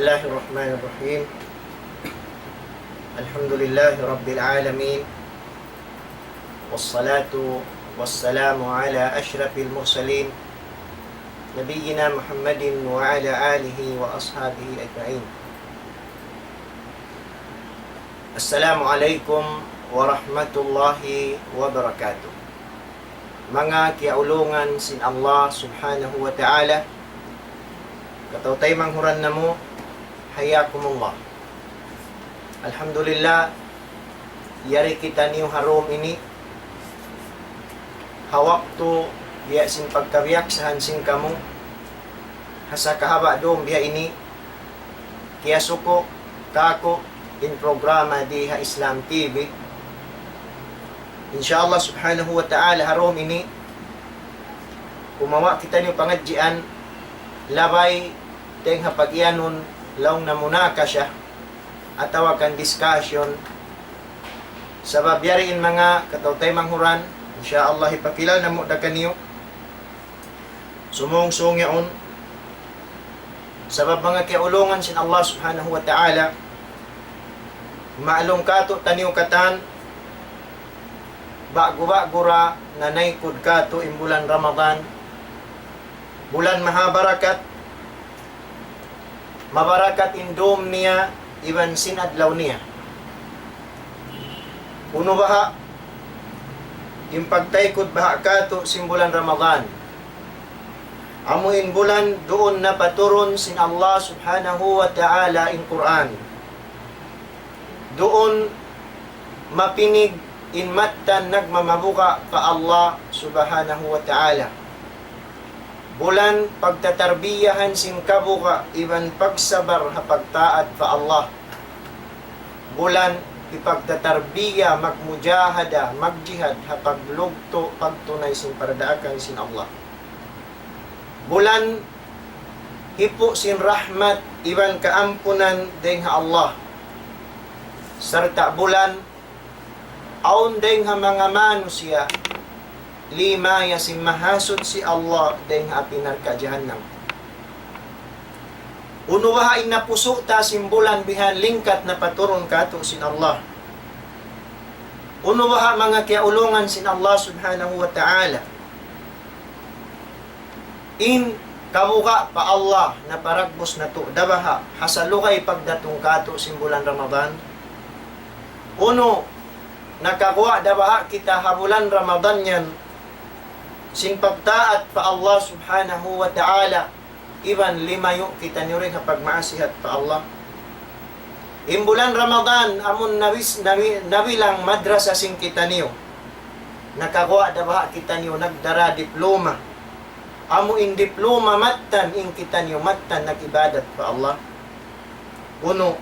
الله الرحمن الرحيم. الحمد لله رب العالمين، والصلاة والسلام على أشرف المرسلين نبينا محمد وعلى آله وأصحابه أجمعين. السلام عليكم ورحمة الله وبركاته. Mga kiaulungan sin Allah subhanahu wa ta'ala, katawtay manghuran na mo, hayakumullah. Alhamdulillah, yari kita niyo harom ini, hawak to biya sin pagkabiyak sa hansing kamu, hasa kahaba doon biya ini, kaya suko, kako, in programa diha Islam TV. Insyaallah subhanahu wa ta'ala harom ini, kumawa kita niyo pangadjian, labay teng hapag-ianon laong namunaka siya atawa kan discussion sa babyariin mga katawtay manghuran. Insyaallah ipakilal na mo da kaniyo sumong-sung yaon sabab mga kiaulungan sin Allah subhanahu wa ta'ala, maalong kato taniyo katan bago-bagura na naikod kato imbulan Ramadan, bulan mahabarakat, mabarakat indom niya, iban sinadlaw niya. Uno baha, yung pagtaykod baha kato simbulan Ramadan. Amuin bulan doon na paturon sin Allah subhanahu wa ta'ala in Quran. Doon mapinig in mattan nagmamabuka pa Allah subhanahu wa ta'ala. Bulan pagtatarbiyahan sin kabuka iban pagsabar hapagtaat pa Allah. Bulan ipagtatarbiya magmujahada magjihad hapaglugto pagtunay sin paradaakan sin Allah. Bulan hipo sin rahmat iban kaampunan deng ha Allah. Serta bulan aun deng ha mga manusia lima yasin mahasud si Allah deng apinar ka jahannam. Unuwaha na puso ta simbulan bihan lingkat na paturon kato sin Allah. Unuwaha mga kiaulungan sin Allah subhanahu wa ta'ala. In kabuka pa Allah na paragbos na to dabaha hasalukay pagdatong kato simbulan Ramadan. Uno, nakakuha dabaha kita habulan Ramadan yan sin pagtaat pa Allah subhanahu wa ta'ala, iban limayo kita niyo rin kapag maasihat pa Allah. Imbulan Ramadan amon nabilang madrasa sin kita niyo, nakakuha dabaha kita niyo nagdara diploma, amo in diploma mattan in kita niyo mattan nagibadat pa Allah. Uno,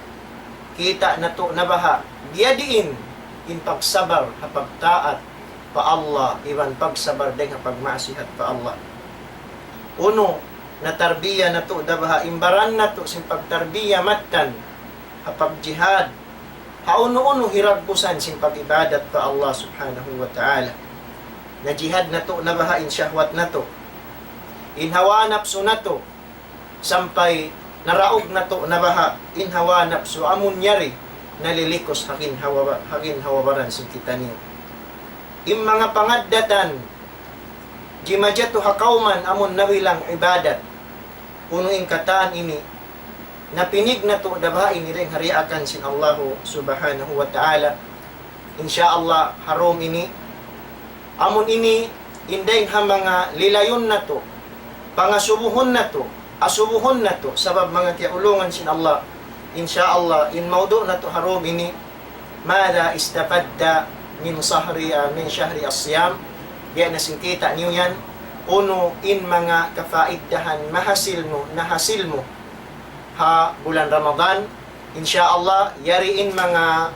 kita na to nabaha biyadiin in pagsabar hapagtaat pa Allah, iban pagsabar deng hapagmaasihat pa Allah. Uno, natarbiya na to dabaha imbaran na to sin pagtarbiya mattan hapagjihad hauno-uno hiragpusan sin pagibadat pa Allah subhanahu wa ta'ala. Na jihad na to nabaha in syahwat na to, in hawa napso na to, sampay naraog na to nabaha in hawa napso amun nyari nalilikos hagin hawabaran sin kita niyo. Im mga pangaddatan jimajatu hakauman amon nawilang ibadat punuin kataan ini napinig na to dabaha ini ring hariakan sin Allah subhanahu wa ta'ala. Insyaallah harom ini amon ini inday ha mga lilayon na to, pangasubuhon na to, asubuhon na to sabab mga kiaulungan sin Allah. Insyaallah in maudu na to harom ini mada istafadda min syahri as-siyam, diya nasingkita niyo yan. Uno, in mga kafaiddahan nahasil mo ha bulan Ramadan. Insyaallah yariin mga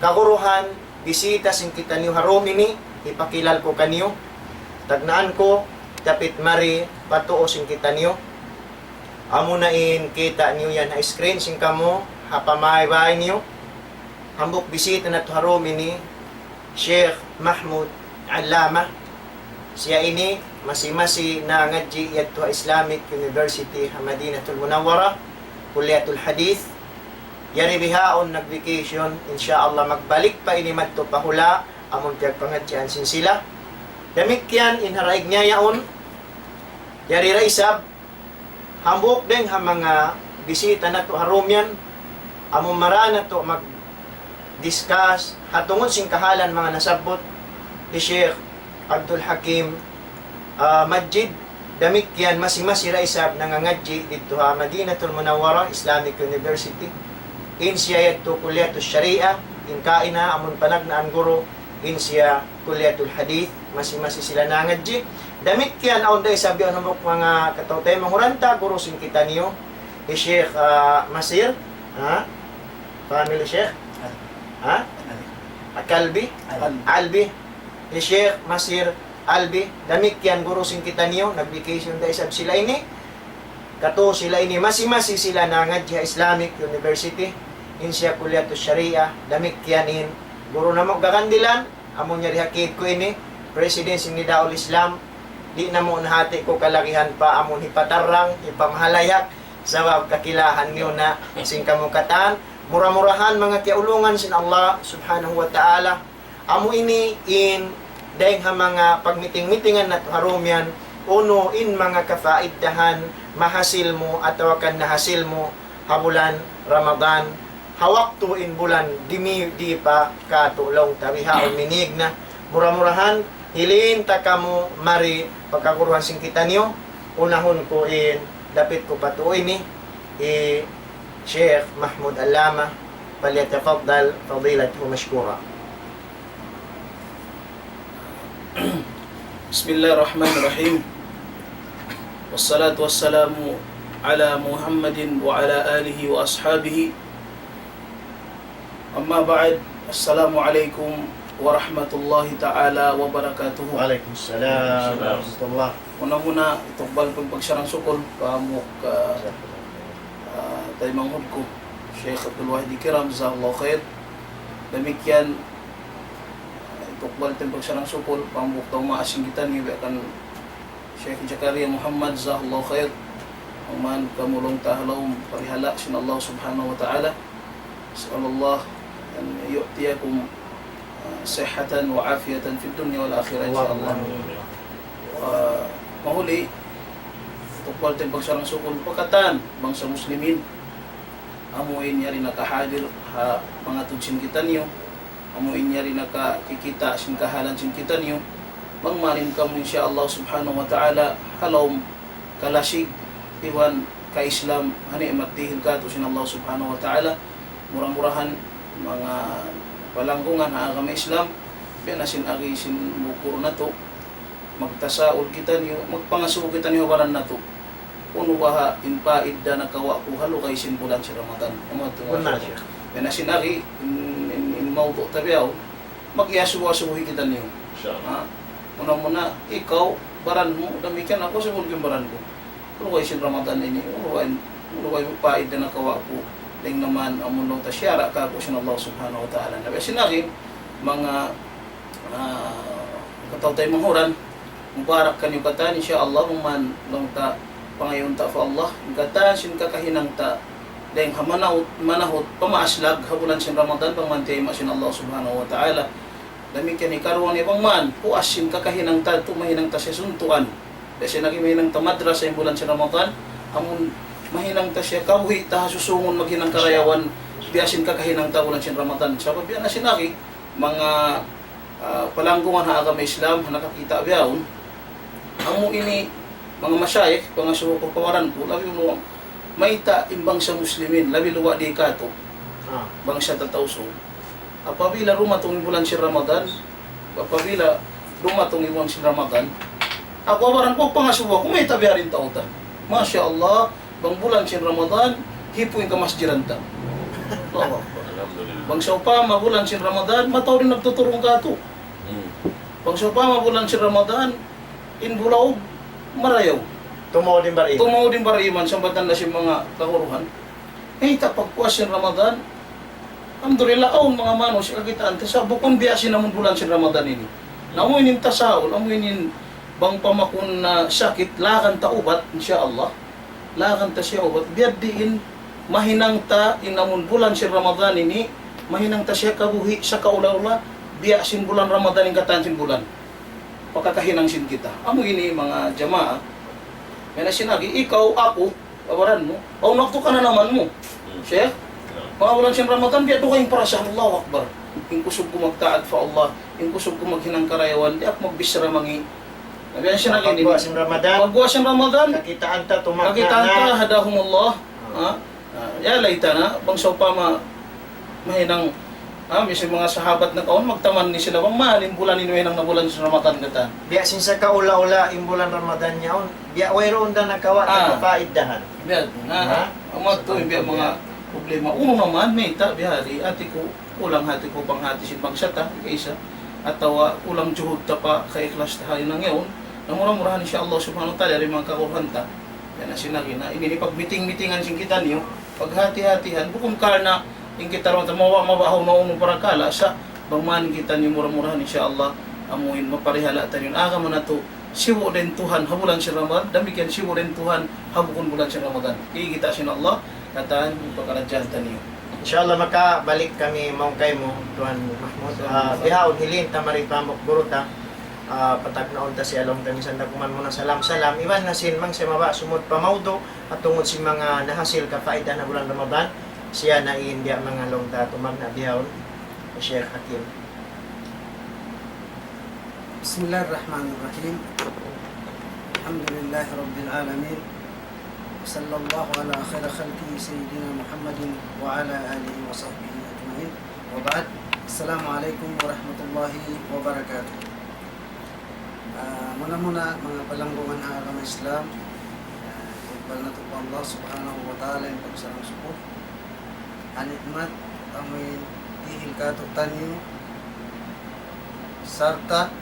kaguruhan bisita singkita niyo harom ini, ipakilal ko kaniyo, tagnaan ko tapit mari patuo singkita niyo. Amo na in kita niyo yan na screen sing kamo hapamay-bay niyo. Hambuk bisita na to harom ini Sheikh Mahmud Alama. Siya ini masi-masi na ngadji yadto Islamic University Madinatul Munawwara. Kulyatul Hadith. Yari bihaon nag-vacation, insyaallah magbalik pa ini madto pahula amon pagpangadyan sin sila. Damikyan inharaig niya yaon. Yari ra isab hambok deng ha mga bisita nato harumyan amon marana to mag discuss hatungod sing kahalan mga nasabot ni Sheikh Abdul Hakim Majid. Damikyan masira isab nangangadji dito ha Madinatul Munawwara Islamic University. In siya yato Kulyatul Sharia, in kaina amon panag na ang guro, in siya Kulyatul Hadith, masi sila nangadji. Damikyan aon day sabi ano mo mga katawtay manguranta guro sing kita niyo ni Sheikh Masir, ha? Family Sheikh? Ha? Kalbi? Albi. Ni Sheikh Masir Albi. Damikyan guro sing kita niyo, nag-vacation day sab sila ini. Kato sila ini masi sila nangadji Islamic University. In siya Kulyatul Sharia, damikyanin. Guro na mo gakandilan, amon niya rihakid ko ini, Presidency ni Daul Islam, di na mo nahati ko kalakihan pa, amon hipatarang, ipamahalayak, sa kakilahan niyo na sing kamukatan, mura-murahan mga kiaulungan sin Allah subhanahu wa ta'ala. Amo ini in dahil ha mga pagmiting-mitingan na harumyan, uno in mga kafaiddahan, mahasil mo at kan nahasil mo, habulan Ramadan, hawak to in bulan di pa katulong tabihaon minig na mura-murahan hilin ta kamo mari pagkaguruhan sing kita niyo unahon ko in dapit ko patuoy ni Sheikh Mahmud Allama falyatafaddal fadilatuhu mashkura. Bismillahirrahmanirrahim. Wassalatu wassalamu ala Muhammadin wa ala alihi wa ashabihi. Amma ba'd, assalamualaikum warahmatullahi ta'ala wabarakatuh. Waalaikumsalam warahmatullah. Una-una, itokbal pang pagsarang sukol, pamuk tayo manghod ko, Sheikh Abdul Wahid Kiram, jazakallahu khair. Damikyan, itokbal tayong pagsarang sukol, pamuk tayo maasing kita niyo, kan Sheikh Zakaria Muhammad, jazakallahu khair. Ang man kamulong tahalawang parihala sin Allah subhanahu wa ta'ala. As'alullah أن يؤتيكم صحة وعافية في الدنيا والآخرة إن شاء الله. Mahuli, tukbal tayong pagsarang sukol pakatan bangsa muslimin. Amuin niya rin nakahadir ha mga tudsin kita niyo. Amuin niya rin nakakikita sin kahalan sin kita niyo. Mangmarin kamo insyaAllah subhanahu wa ta'ala halawm kalasig iwan ka-Islam hani matihil ka to sin Allah subhanahu wa ta'ala. Murang-murahan mga palangkungan ha kami Islam binasin agi sin bukur na to magtasaul kita niyo magpangasuo kita niyo baran na to uno baha inpaid da nakawa ko halo kay sin bulan si Ramadan binasin agi in mawdu tabiaw magyasuwa-suhi kita niyo ha muna ikaw baran mo damikan ako sa bulgin baran ko uno kay sin Ramadan ini uno kay paid da nakawa ko ding naman amunong tasyara ka po sin Allah subhanahu wa ta'ala. Nabi sinagin mga katawtay manghuran mubarak kanyo katan insyaallah man long ta pangayon ta fa Allah katan sin kakahinang ta ding manahot pamaaslag habulan sin Ramadan pangmantay ma sin Allah subhanahu wa ta'ala. Dami kani karon ni pangman puas sin kakahinang ta tumahinang ta sa suntuan. Kasi nagiminang ta madras sa bulan sin Ramadan amun mahinang ta siya kawhi ta susungon maghinang karayawan biasin ka kahinang tabulan sin Ramadan sabab biya na sinaki mga palanggungan ha agama Islam ha nakakita biyaon amo ini mga masyayikh pangasuko ko pawaran po labi mo maita imbang sa muslimin labi luwa di kato bangsa tatawso apabila rumatong bulan sin Ramadan apabila rumatong bulan sin Ramadan ako pawaran ko pangasuko ko may tabiarin tautan Masya Allah bang bulan sin Ramadan, hipuin ka masjiran ta. Bang sa upama bulan sin Ramadan, mataw rin nagtuturong ka to. Bang sa upama bulan sin Ramadan, inbulaw, marayaw. Tumaw din bariman, sambatan na si mga kahuruhan. Tapagpuas sin Ramadan, alhamdulillah, mga manos, kagitaan, sa bukong biyasin naman bulan sin Ramadan ini. Namuinin tasaol, amuinin bang pamakun na sakit, lakan taubat, insya Allah. Lakan ta siya ubat biad diin mahinangta inamun bulan si Ramadan ini, mahinangta siya kabuhi sa kaula-ula, biya sin bulan Ramadan yung katan sin bulan. Pagkakahinang sin kita. Amo ini mga jamaah, may na sinagi, ikaw, ako, kawaran mo, paunakto ka na naman mo. Sheikh, mga bulan sin Ramadan, biya doon kayong para sa Allahu Akbar. Yung kusog ko magtaat fa Allah, yung kusog ko maghinang karayawan, di ako magbisra mangi. Nabiyan siya na Pagbuwa sa Ramadan, Pagbuwas ng Ramadan, nakitaan ta tumakna kakitaan ka, na. hadahumullah. Ya laita na, bangsaw pa mahinang, mismo mga sahabat na kaon, magtaman ni sila, bang mahalin bulan ni Nuenang na bulan sa Ramadan kata. Biya sinsa kaula-ula imbulan Ramadan yaon. Biya wayroon da nakawa nakapaiddahan. Biya, amat to, biya mga problema. Uno naman, may ta, biya, di ati ko, kulang hati ko pang hati sin bagsata, kaisa. At tawa, kulang juhud ta pa, kay-ikhlas tayo na ngayon. Na murah-murahan insya Allah subhanahu wa ta'ala, rin mga kakurhanta. Yan na sinagi na, ini pag-meeting-meetingan sin kita niyo, paghati-hatihan, bukong karna, yung kita ron, mabahaw na unong para kala, sa bangmanin kita niyo murah-murahan insya Allah, amuin, maparihala tayo yun. Aga man na to, siwo din Tuhan, habulan si Ramadan, damikian siwo din Tuhan, habukon bulan si Ramadan. Kikita sin Allah, kataan, yung pagkaradyahan tayo. Inshallah makabalik kami maong kay mo Tuan Mahmud. Bihaon hilin ta mari pamok buruta. Patag naon ta si along kami sanda kuman muna salam iwan na sin mang sa maba sumod pamawdo at tungod si mga nahasil ka faida na bulan Ramadan siya na India mga long ta tumag na bihaon Sheikh Hakim. Bismillahirrahmanirrahim. Alhamdulillahi rabbil alamin. Sallallahu ala khair khalqihi sayyidina Muhammadin wa ala alihi wa sahbihi ajma'in. Wa ba'd. Assalamualaikum warahmatullahi wabarakatuh. Muna-muna mga palanggungan ng agama Islam. Iqbal na ito po Allah subhanahu wa ta'ala yung pagsarang suko. Anikmat, amoy tihil katutan niyo. Sarta,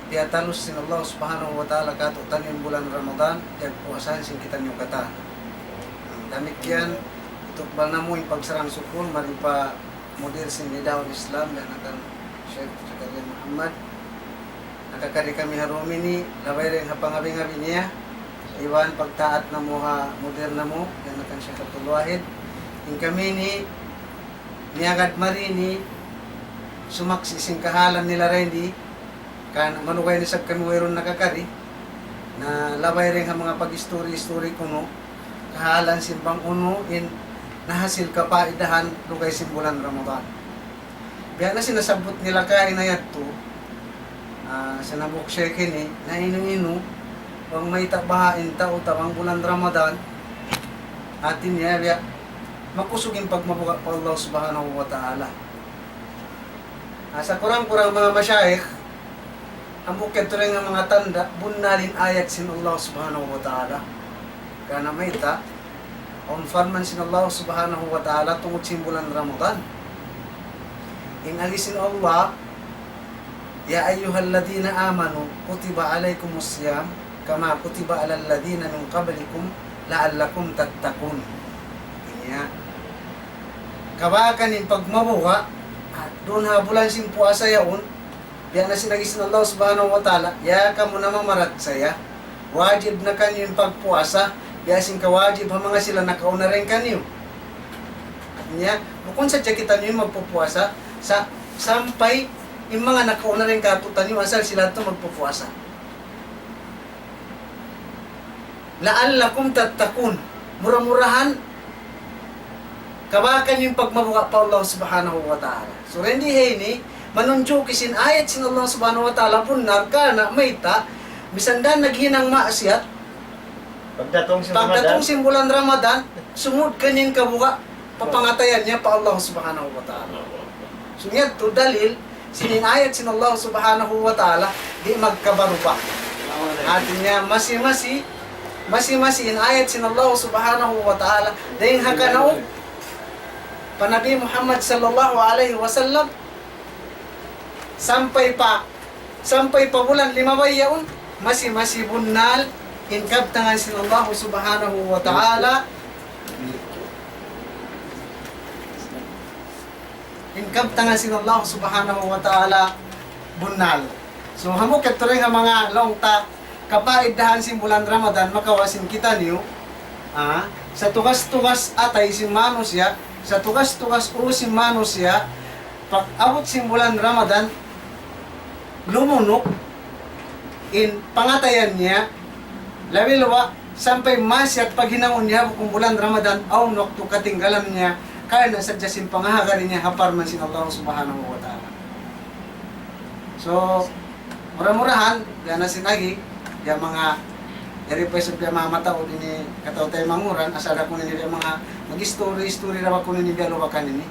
tiatalos sin Allah subhanahu wa ta'ala katutan yung bulan Ramadan, puasahan sin kita nyo kata. Damit yan, itukbal na mo yung pagsarang sukul, mari pa model sin Nidawul Islam, dan akan Syekh Zakaria Muhammad. Nakakari kami harumi ni, labay rin hapang-habi-habi niya. Iwan, pagtaat na mo ha, model na mo, dan akan Syekh Abdul Wahid. Yung kami ni, niagad marini, sumaksi sin kahalan nila rin di, kan manukay ni sab kami wayron nakakari na labay rin ang mga pag-story kuno kahalan simbang uno in nahasil ka pa idahan lugay simbulan Ramadan. Biya na sinasabot nila kain na yato sa nabuk siya kini na inu-inu pang may tabahain tao tawang bulan Ramadan atin niya biya makusugin pagmabuka pa Allah subhanahu wa ta'ala. Sa kurang-kurang mga masyayikh ang bukid ito rin ang mga tanda, bunalin ayat sin Allah subhanahu wa ta'ala. Kana may ta, farman sin Allah subhanahu wa ta'ala tungod simbulan Ramadan. In alisin Allah, ya ayyuhal ladina amanu, kutiba alaykumus siyam, kama kutiba alal ladina min qablikum, la'allakum tattakun. Inya. Kabakan in pagmabuha, doon habulan sin puasa yaon, yan na sinagisin Allah subhanahu wa ta'ala, ya ka mo namang marat saya, wajib na kanyo yung pagpuasa, yasin ka wajib ha mga sila nakauna rin kanyo. Niya, bukun sa kita nyo yung magpupuasa, sampay yung mga nakauna rin katutan nyo, asal sila ito magpupuasa. La'allakum tattakun, murah-murahan, kabakan yung pagmabuka pa Allah subhanahu wa ta'ala. So, hindi ni manunjuk kisin ayat sin Allah subhanahu wa ta'ala punar ka na may ta bisandan naghinang maasyat pagdatong simbulan Ramadan sumud kanin kabuka papangatayan niya pa Allah subhanahu wa ta'ala. So yan to dalil sinin ayat sin Allah subhanahu wa ta'ala di magkabarupa atin niya masi in ayat sin Allah subhanahu wa ta'ala dahil hakanaog panabi Muhammad sallallahu alaihi wasallam sampai pa bulan 5 yaon masi bunal inkab tangan sin Allah subhanahu wa ta'ala inkab tangan sin Allah subhanahu wa ta'ala bunal. So hamok ito rin ang mga longta kapaidahan sin bulan Ramadan makawasin kita niyo Sa tugas-tugas atay si Mano siya, sa tugas-tugas o si Mano siya, pag abot si bulan Ramadan, lumunok, in pangatayan niya, labi-lawa, sampai masyat pag hinaon niya kung bulan Ramadan, aunok to katinggalan niya, kaya na sadyasin pangahagarin niya, hapar man sin Allah subhanahu wa ta'ala. So, murah-murahan, yan na sinagi, yung mga dari pa sa mga matao din kataw tayo manguran, asal ako nini mga mag-story ra ko nini bialo bakan ini.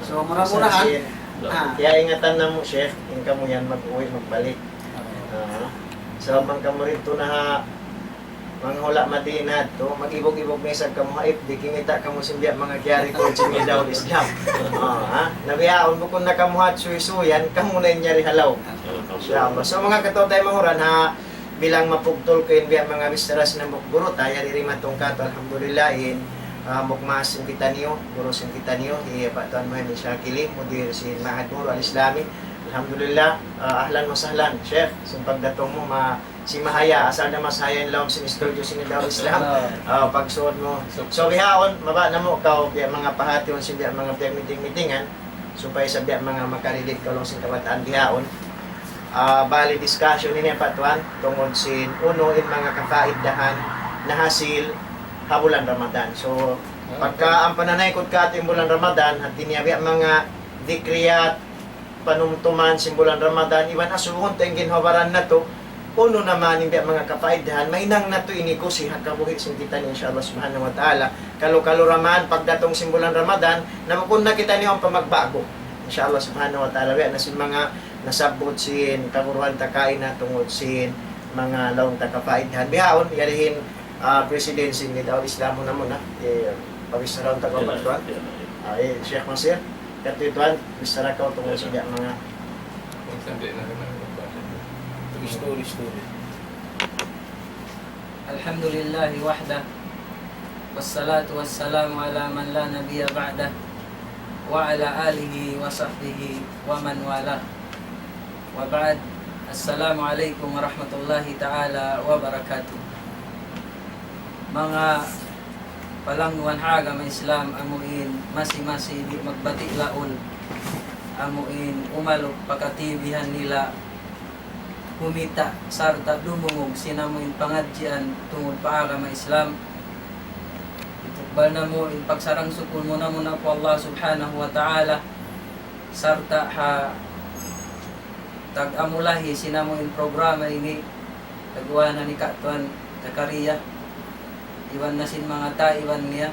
So murah-murahan. Kaya ingatan na mo, Chef, in ka mo yan mag-uwi, magbalik. So man ka mo rito na manghula madinad to, mag-ibog-ibog na isag ka mo haip, di kingita ka mo simbiya mga kiyari ko chimi daw Islam. Nabiyaon mo kung nakamuhat suy-suyan, ka mo na inyari halaw. So mga kataw tayo manguran ha, bilang mapugtol ko yun mga misteras ng bukburo, tayo ririma tong kato, alhamdulillah, mukmasin kita niyo, gurusin kita niyo, Patuan Muhammad Shakili, mudir si Mahad Muro al-Islami, alhamdulillah, ahlan mo sahlan, Chef, sa pagdatong mo, si Mahaya, asal na masaya yung lawag sinistoryo sinidaw Islam, pagsuot mo. So bihaon, maba na mo, mga pahati, mga meeting-meetingan, supaya sa mga makarilit ka lang sa kabataan bihaon, bali discussion ini Patuan tungod sin uno in mga kakaiddahan na hasil habulan Ramadan. So pagka ang pananaykod ka ating bulan Ramadan at tiniyabi mga dikriyat panumtuman sin bulan Ramadan iwan asuhon tayong ginhawaran na to uno naman yung mga kapaiddahan mainang na to iniko si hakabuhi sin kita ni inshallah subhanahu wa ta'ala kalo-kalo raman pagdatong sin bulan Ramadan namukun na kita niyo ang pamagbago inshallah subhanahu wa ta'ala na sin mga nasabot sin kaguruhan takain na tungod sin mga laong takapaidhan bihaon yarihin presidency ni daw Islam na muna pagisaraw tagapatuan Sheikh Masir katuituan bisara ka tungod sa mga story Alhamdulillah wahda wassalatu wassalamu ala man la nabiyya ba'da wa ala alihi wa sahbihi wa man wala wa ba'd. Assalamualaikum warahmatullahi ta'ala wabarakatuh. Mga palangguan haga may Islam amuin masi-masi di magbati laol amuin umalok pagkatibihan nila humita sarta dumungog sinamuin pangadjian tungod paaga may Islam itubal na mo in pagsarang sukul mo na muna po Allah subhanahu wa ta'ala sarta ha tag-amulahi sinamuin programa ini tagawa na ni Katuan Zakaria iwan na sin mga taiwan niya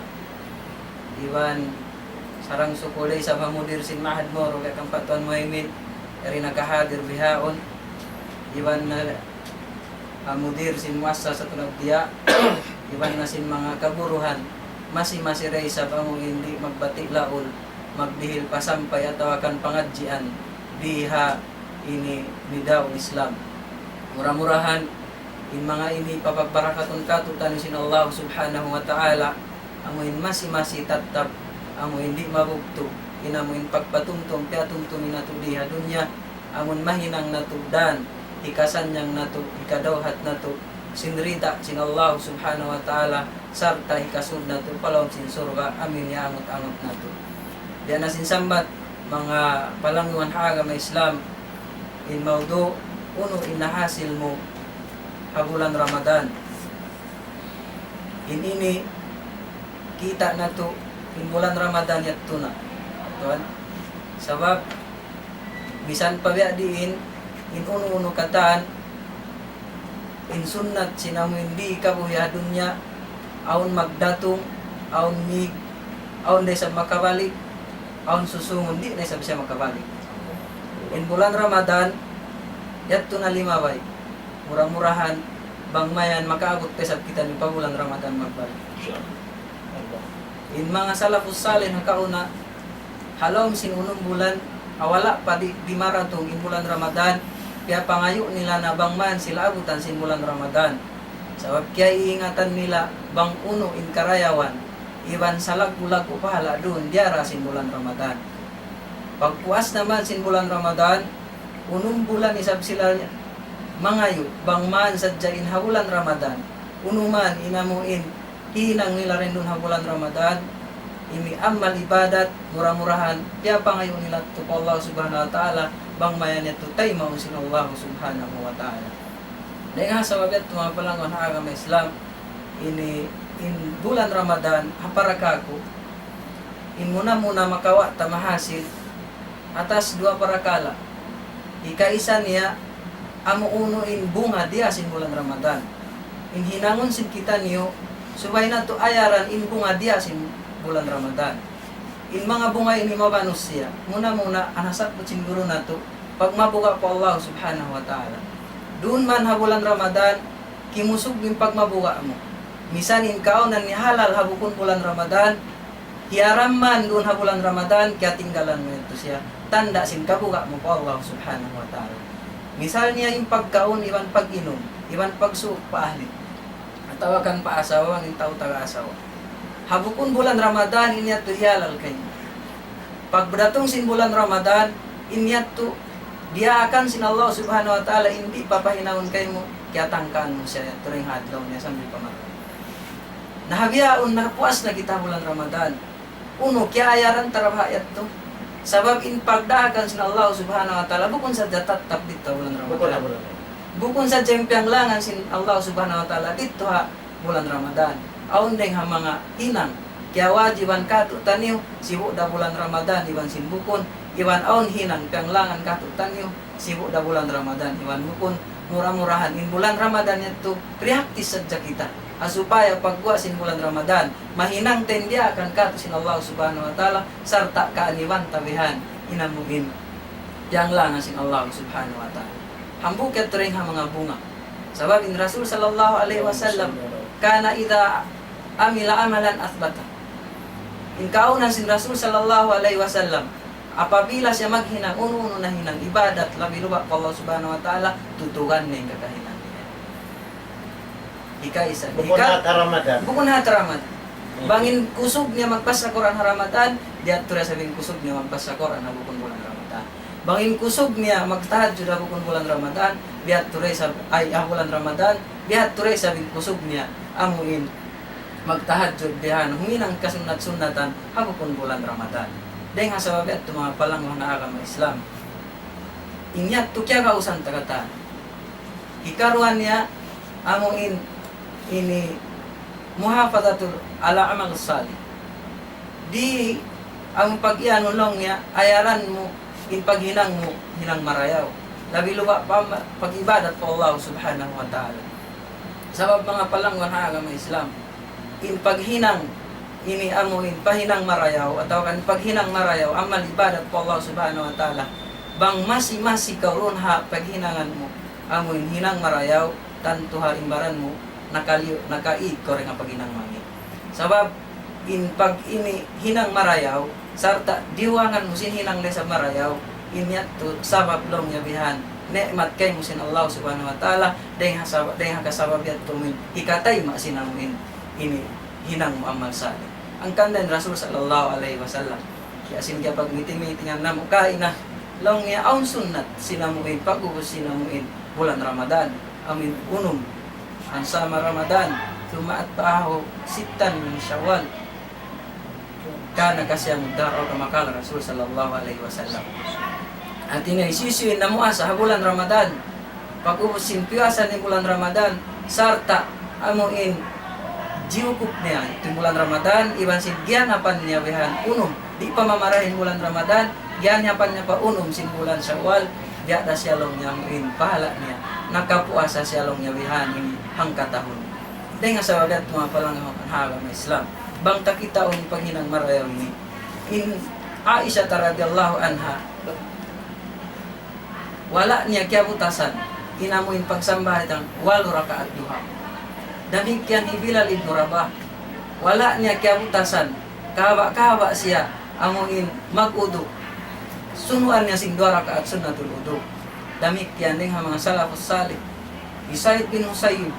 iwan sarang sukulay sa mamudir sin Mahad Moro kaya kang Patuan Muhammad eri nakahadir bihaon iwan na mudir sin muassa sa tunag diya iwan na sin mga kaburuhan masi-masiray sa pangu hindi magbati laol magdihil pasampay at tawakan pangadjian diha ini nidaw Islam murah-murahan in mga ini papagbarakaton katutan sin Allah subhanahu wa ta'ala amuin masi-masi tatap amuin di mabugto inamuin pagpatungtong piatungtong inato diha dunya amun mahinang natugdan ikasan niyang nato ikadawhat nato sinrita sin Allah subhanahu wa ta'ala sarta ikasud nato palawm sin surga amin ya angot-angot nato diyan na sin sambat mga palangguan haga may Islam in maudo uno inahasil mo habulan Ramadan in ini kita na to in bulan Ramadan yatto na tuan sabab bisan pa diin in uno-uno kataan in sunnat sinamu hindi kabuya dunya aun magdatong aun mig aun day sa makabalik aun susungon di day sa bisa makabalik in bulan Ramadan yatto na limaway murah-murahan bangmayan makaabot sa kita ni pabulan Ramadan magbalik in mga salafus salih kauna halom sin unong bulan awala pa di maratong in bulan Ramadan kaya pangayo nila na bangman sila abutan sin bulan Ramadan sabab kaya iingatan nila bang uno in karayawan iwan salag-ulag upahala doon diara sin bulan Ramadan pagpuas naman sin bulan Ramadan unong bulan isab sila mangayo bangman sadyain habulan Ramadan unuman inamuin hinang nila rin doon ha bulan Ramadan, ini amal ibadat, murah-murahan, kaya pa ngayon nila to po Allah subhanahu wa ta'ala, bang mayan ito tayo mausin Allah subhanahu wa ta'ala. Dahil nga sa wabiat, tumapalang ang agama Islam, ini in bulan Ramadan, haparakako, in muna-muna makawa tamahasil, atas dua parakala. Ikaisa niya, amo uno in bunga dia sin bulan Ramadan. In hinangon sin kita niyo, subay na to ayaran in bunga dia sin bulan Ramadan. In mga bunga ini mabanus siya. Muna-muna, anasat po siguro na to, pag mabuka po Allah subhanahu wa ta'ala. Doon man ha bulan Ramadan, kimusog yung pagmabuka mo. Misan in kaunan ni halal habukon bulan Ramadan, hiaram man doon ha bulan Ramadan, kaya tinggalan mo ito siya. Tanda sin kabuka mo po Allah subhanahu wa ta'ala. Misal niya yung pagkaon, iwan pag-inom, iwan pagsuok paahlit. At tawakan pa asawa, ang tao taga-asawa. Habukon bulan Ramadan, inyat to hialal kayo. Pag bedatong sin bulan Ramadan, inyat to, dia akan sin Allah subhanahu wa ta'ala, hindi papahinahon kayo mo, kaya tangkaan mo siya, turing hadlaw niya, sambil pamatay. Nahabiyaon, napuas na kita bulan Ramadan. Uno, kaya ayaran tarabhayat to. Sabab in pagdahagan sin Allah subhanahu wa ta'ala, bukon sa datat dito bulan Ramadan. Bukon sa jempiang langan sin Allah subhanahu wa ta'ala, dito ha bulan Ramadan. Aun deng ha mga inang, kaya wajiban kato taniw, sibu da bulan Ramadan, iwan sin bukon, iwan aun hinang piang langan kato taniw, sibu da bulan Ramadan, iwan bukon, murah-murahan. In bulan Ramadan ito, reaktis sadya kita. Supaya pagwa sin bulan Ramadan, mahinang tendia akan kato sin Allah subhanahu wa ta'ala, sarta kaaniwan tabihan, inamuin, yang langan sin Allah subhanahu wa ta'ala. Hambukat rin ha mga bunga. Sabab in Rasul sallallahu alaihi wasallam, kana idha amila amalan athbata. In kaunan sin Rasul sallallahu alaihi wasallam, apabila siya maghinang, uno-uno na hinang ibadat, labi lupa pa Allah subhanahu wa ta'ala, tutugan na yung kakahinang. Ika-isa. Bukod na Ramadan. Bukod na Ramadan. Bangin kusog niya magpas sa Quran Ramadan, diat tura sabing kusog niya magpas sa Quran na bukod bulan Ramadan. Bangin kusog niya magtahajjud na bukod bulan Ramadan, diat tura sa bulan Ramadan, diat tura sabing kusog niya amuin magtahajjud dihan huminang kasunat-sunatan habukon bulan Ramadan. Dahil nga sa babi at mga palang na agama Islam. Inyat to kya kausan tagata. Ikaruan niya amuin ini muhafadatul ala amal salih. Di ang pag-ianulong niya, ayaran mo, in paghinang mo, hinang marayaw. Labi lupa pa pag-ibadat po Allah subhanahu wa ta'ala. Sabab mga palangwan na agama Islam, in paghinang, ini amuin, pahinang marayaw, atau kan paghinang marayaw, amal ibadat po Allah subhanahu wa ta'ala. Bang masi-masi karon ha paghinangan mo, amuin, hinang marayaw, tanto ha imbaran mo, nakaig ko rin ang paghinang mangi. Sabab, in pag ini hinang marayaw, sarta diwangan mo sin hinang sa marayaw, inyat to sabab long yabihan, ne'mat kay mo sin Allah subhanahu wa ta'ala, dahil kasabab yat tumin, ikatay masinamuin, ini hinang mo amal salih. Ang kandan Rasul sallallahu alaihi wasallam, kaya sin kaya pag meeting-meetingan na mo, kaina, long niya aun sunnat, sinamuin, pag-ubos sinamuin, bulan Ramadan, amin unum, ang sama Ramadan, tumaat paaho sitan min Syawal. Kana kasya mudaraw kamakal Rasul sallallahu alaihi wasallam. At ini sisuin na mua sa bulan Ramadan. Pag-ubos simpiasan ni bulan Ramadan, sarta amuin jiukup niya itong bulan Ramadan, iban sin gyanapan niya wihan unum. Di pa mamarahin bulan Ramadan, gyanapan niya pa unum sin bulan Syawal. Diya da siyalong niya amuin pahala niya. Nakapuasa siyalong niya wihan ini hangkatahon. Dahil nga sa wagat mga palang agama Islam, bang takita ang paghinang marayaw ni in Aisha radhiyallahu anha, wala niya kiabutasan, inamuin pagsambahan ng 8 rakaat duha. Damikyan ni Bilal ibn Rabah, wala niya kiabutasan, kahaba siya, amuin mag-udu, sunuan niya sing 2 rakaat sunnatul udu. Damikyan din ang mga salafus salih, Isaid bin Musayyib,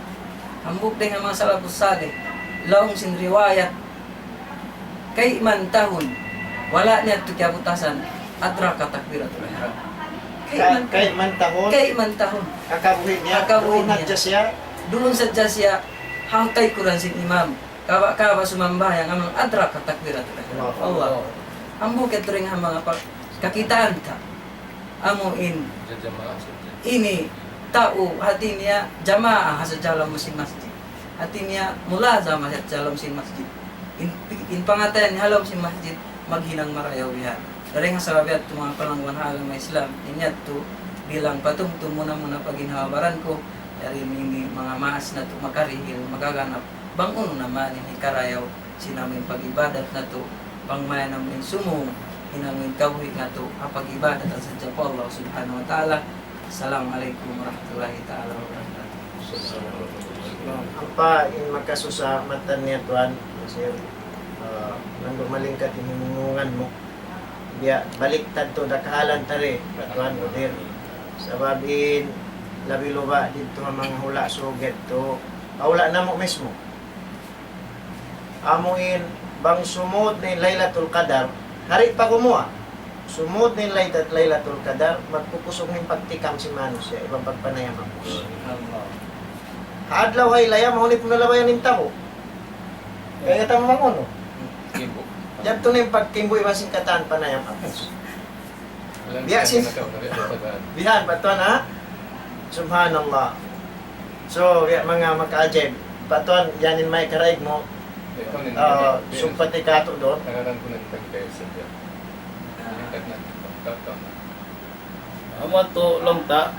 hambuk din ang mga salafus salih, laong sin riwayat, kay man tahun, wala niya ito kiabutasan, adraka takbiratul ihram. Kay man tahon, Kakabuhin kakabuhin niya, niya. nagja siya, Doon sa siya, hangtay kuran sin imam. kawa sumambayang amang adra ka takbirat Allah. Ang bukit ring ang mga kakitaan ta. Amuin ini tao hati niya jamaah sa dalam mesin masjid. Hati niya mulazamah sa dalam mesin masjid. In pangatayan ni halam mesin masjid maghinang marayaw yan. Dari nga sabi at mga palangwan halang ng Islam, inyat to bilang patungtong muna paginawabaran ko, dari ini mga maas na to makarihil, magaganap. Bangun naman ini karayaw sinamin pag-ibadat na to, pangmaya namin sumong, inamin kawit na to, pag-ibadat at sa Japo Allah subhanahu wa ta'ala. Assalamualaikum warahmatullahi ta'ala wabarakatuh. Apa in magkasusa matan niya tuan sir nang malingkat himungan mo dia baliktad to dakahalan tare tuan Udir sababin labi luba dito ang mga hula suget to wala na mo mismo amuin bang sumod ni Lailatul Qadar hari pa kumuha sumod ni Lailatul Qadar magpupusog ng pagtikam si Manus siya ibang pagpanayam ako adlaw ay layam mahuli po nalabayan ng tabo. Kaya nga tamo manguno. Diyan to na yung pagkimboy masing kataan panayam apos. Biya sin. Bihan patuan ha. Subhanallah. So, mga maka-ajib. Patuan, yanin may karaig mo. Sumpati kato doon. Amo to longta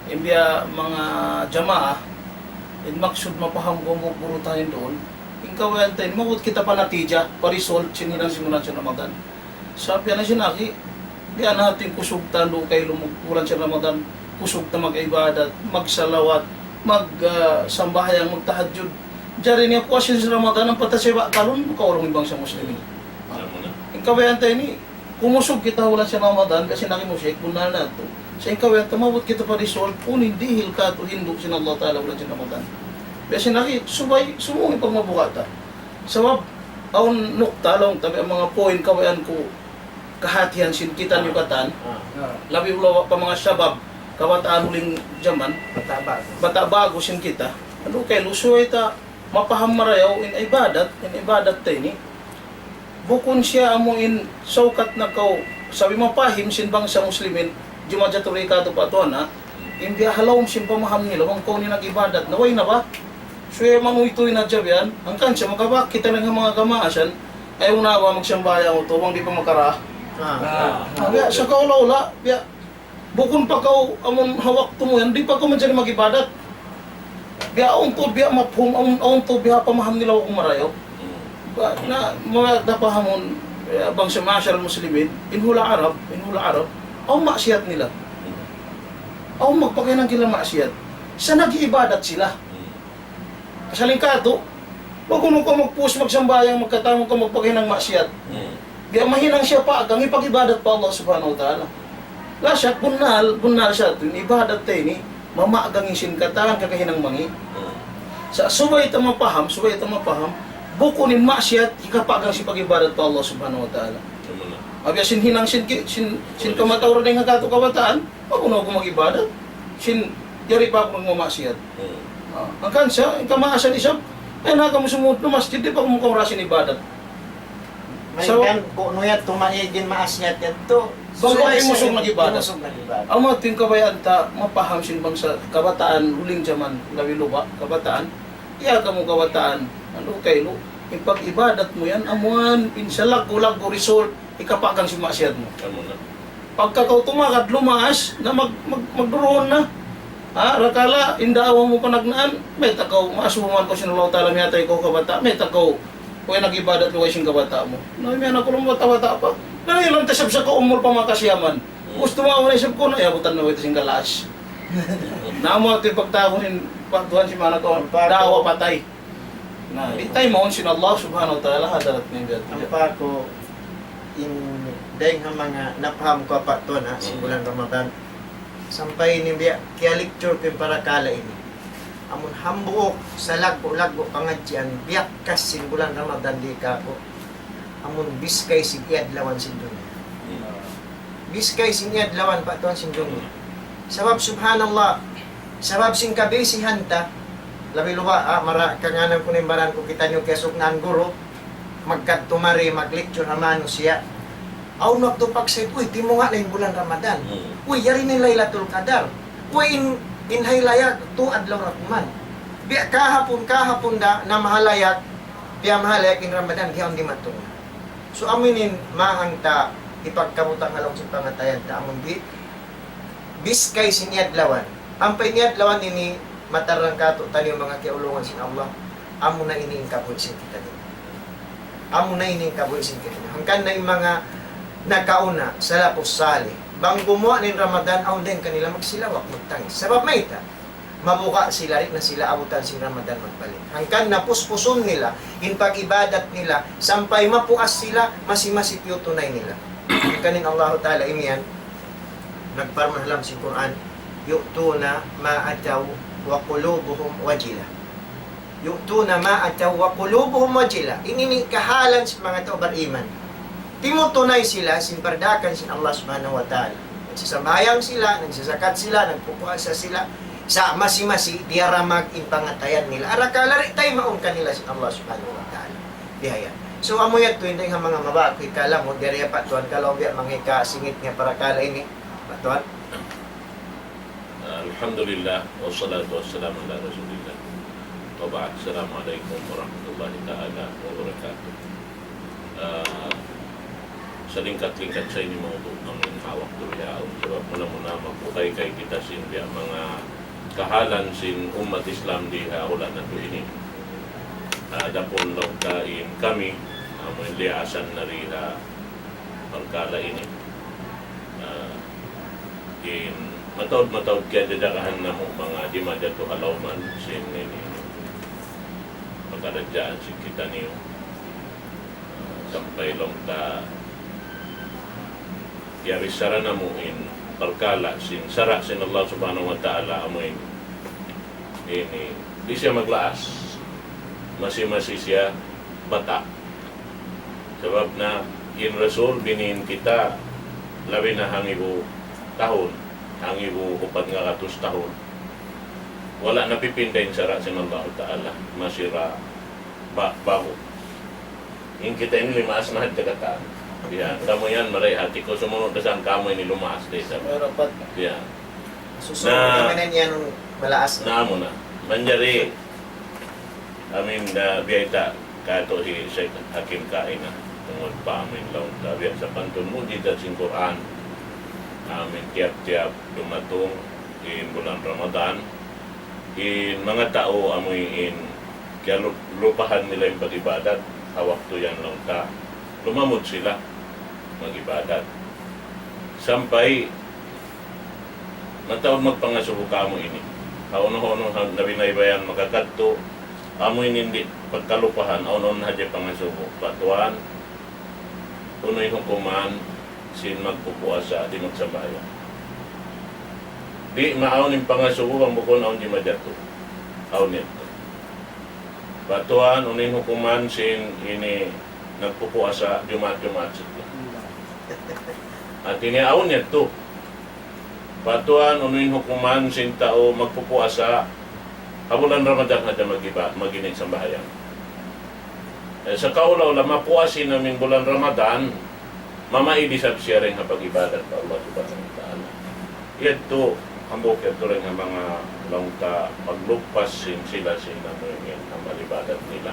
imbya mga jamaah in maksud mapaham ko mo puro tayo doon. Yung kawayantayin, mabut kita pa natidya, pa-result, sinilang simulan siya Ramadan. Sabi na sinaki, di natin kusog talo kay lumugpuran siya Ramadan, kusog na mag-ibadat, magsalawat, mag-sambahayang, magtahadjud. Diyan niya po siya sa Ramadan, ang patasiba, kalon, makaurong ibang sa Muslimin. Yung kawayantayin ni, kumusog kita wala siya Ramadan, kasi nakimusik, bunal na ito. Sa ikaw yan, mabut kita pa result, kunin dihil ka to hindu sin Allah Ta'ala wala siya Ramadan. Kasi nakit, subay, sumungin pag mabukata. Sabab, aun nukta lang, tabi ang mga point kawayan ko, kahatihan sin kita niyo katan, labi ulawa pa mga sabab, kawataan huling jaman, bata bago sin kita, ano kay lusoy ta, mapaham marayaw in ibadat tayo ni, bukon siya amuin saukat na kau, sabi mapahim sin bang sa Muslimin, Jumadjaturi ka ito pa ito na, hindi halawang simpamaham nila, kung kau ni nag-ibadat, naway na ba? So yung mga ito'y na dyan yan, ang kansya, magkabak kita ng mga gamaasan, ayaw na ba magsambaya mo ito, hindi pa makara. Biya, sa kaula-ula, biya, bukon pa kau, amon hawak to mo yan, di pa ko man dyan mag-ibadat. Biya, aon to, biya, maphum, aon to, biya, pamaham nila kung marayaw. Na, mga dapahamon, bang sa masyar muslimin, inhula Arab, ang maksiyat nila. Ang magpakainang kila maksiyat. Sa nag-iibadat sila. Kasaling kato, wag ko magpush magsambayang magkatamong ka magpakainang maksiyat. Kaya mahinang siya pa, agang ipag-ibadat pa Allah subhanahu wa ta'ala. Lasya, bunal siya. Ibadat tayo ni, mamaagang isin katang kakahinang mangi. Sa subay ito mapaham, bukunin maksiyat, ikapagang si pag-ibadat pa Allah subhanahu wa ta'ala. Abya hinang sin kamatawran ng hagato kabataan, pakuno ko mag-ibadat. Yari pa ako magmamaksiyat. Ang kansa, ang kamaasan isap, ay naka mo sumunod na masjid, di pa kung rasin ibadat. May kan, kung nuyat tumaigin maasyat yan to. Bangkay musog mag-ibadat. Ang mga ting kabayan ta, mapaham sin bang sa kabataan, huling jaman, lawiluba, kabataan, iya ka mo kabataan, ano kayo, yung pag-ibadat mo yan, amuan, insalag, gulag, result, ikapagang si masyad mo. Pagka kau tumakad, lumaas, na magduroon na. Rakala, indaawa mo panagnaan, may takaw, maasuman ko sinulaw talang yatay ko kabata, may takaw, kung nag-ibadat luway siyang kabata mo. May anak ko lang bata-bata pa. Nailang tasab sa kaumol pa makasyaman. Gusto mo ako na isip ko na, iabutan na ito siyang galas. Naamo ito yung pagtakunin, pagtuhan si mana ko, dawa patay. Na, itay mo sin Allah subhanahu wa ta'ala, hadarat ng gato. Ang pa ko, dahil nga mga napaham ko pa ito na simbulan Ramadan sampay ni biya kaya lecture ko yung parakala ini amon hambuok sa lagbo pangadyan biyak kas simbulan Ramadan di ka ko amon biskay si iadlawan sindunya biskay si iadlawan pa ito sindunya sabab subhanallah sabab sing kabisihan ta labi luha, mara kanganan ko nimbaran ko kita nyo kesok nga ang guro, magkatumari, mag-lecture naman siya. Aw nagtupak sa uy, timo nga na yung bulan Ramadan. Uy, yari ni Laylatul Qadar. Uy, in haylayak, tu adlaw rakuman. Biya kahapon da na mahalayak, biya mahalayak in Ramadan, diyan di matong. So aminin mahang ta ipagkamutang along sa pangatayan ta amon di biskay siniadlawan. Ang piniadlawan ini matarang kato tani mga kiulungan sin Allah. Amo na ini ang kabuhisin kita ni. Amo na ini ang kabuhisin kita ni. Hangkan na yung mga nakauna sa lapos sali. Bang gumawa ni Ramadan, aw din kanila magsilawak, magtangis. Sabab may ita, mabuka sila rin na sila abutan si Ramadan magbalik. Hangkan na puspuson nila, in pag-ibadat nila, sampay mapuas sila, masimasipyo tunay nila. Kanin Allah Ta'ala imiyan, nagparmahalam si Quran, yu'tuna ma'ataw wa qulubuhum wajila. Yu'tuna ma'ataw wa qulubuhum wajila. Ini kahalan sa mga tao beriman. Timutunay sila, simpardakan sin Allah Subhanahu wa Ta'ala. Nagsasabayang sila, nagsasakat sila, nagpupuasa sila, sa masi-masi, diaramag in pangatayan nila. Arakalari tayo maong kanila sin Allah Subhanahu wa Ta'ala. Dihaya. So amuyat to hindi nga mga mabaki kala mo diriya patuan kalaw biya mga singit nga para kala ini patuan. Alhamdulillah wassalatu wassalamu ala Rasulillah. Wa ba'd. Assalamualaikum warahmatullahi taala wabarakatuh. Sa lingkat-lingkat sa inyo mga ng hawak duriyaw. Sebab mula-mula mabuhay kay kita sin biya mga kahalan sin umat Islam di ulan na to ini. Dapon lang kain kami amoy liasan na rin pagkala ini. In matawd kaya dadakahan na mo mga di madyato halawman sin ini pagkadadyaan sin kita niyo. Sampay lang ta yarisara na mo in pagkala sin sara sin Allah Subhanahu wa Ta'ala amoy ini di siya maglaas. Masi-masi siya bata. Sebab na in Rasul binin kita labi na hangibu tahun, hangibu upat nga katus tahun. Wala napipindayin sara sin Allah Ta'ala. Masira bago. In kita ini limaas na hadagataan. Yan, kamu yan maray hati ko sumunod na saan kamu ini lumaas din sa. Rapat. Yan. Susunod kami na niya nung malaas na. Naamo na. Manjari amin na biyayta kato si Sheikh Hakim Kaina tungod pa amin laon tabi sa pantun mo dito sa Quran amin tiap-tiap dumatong in bulan Ramadan in mga tao amoy in kaya lupahan nila yung pag-ibadat hawak to yan lang ta lumamod sila mag-ibadat sampay mataon magpangasubo ka mo ini kauno-hono na binaybayan makakadto amoy hindi pagkalupahan aunon hadya pangasubo patuan unoy hukuman sin magpupuasa di magsabayan di maaon yung pangasubo ang bukon aon di madyato aon nito patuan unoy hukuman sin ini nagpupuasa jumat sila at ini aon nito patuan unoy hukuman sin tao magpupuasa habulan Ramadan na maginig sa bahayang. Sa kaulaw na mapuasin namin bulan Ramadan, mamaidisab siya rin ang pag-ibadat pa Allah Subhanahu wa Ta'ala. Ito, hambok ito rin ang mga langka maglugpasin sila sinamingin ang malibadat nila.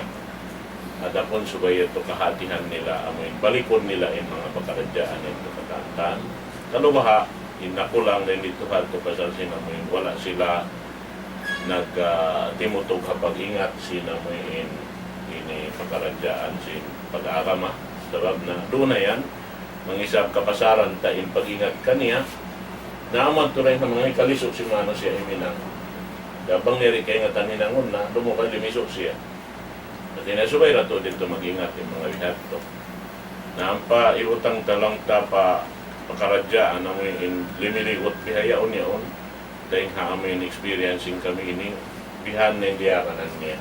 At apon subay ito kahatihan nila, amoy balikon nila yung mga pagkaradyaan ito katantan. Kalubaha, inakulang rin dito hato pasal sinamingin, wala sila nagtimutog kapag ingat sina mo ini pagkaradyaan sin pag-aarama sabab na doon na yan mangisab kapasaran ta in pag-ingat kaniya naaman to rin ng mga ikalisok si mano siya iminang dabang niri kay nga taninangon na lumukay limisok siya at inasubay na to dito mag-ingat yung mga bihat to naampa iutang talang ta pa pagkaradyaan na mo in limiligot bihayaon yaon dahil amin experiencing kami ini bihan na hindi akanan niya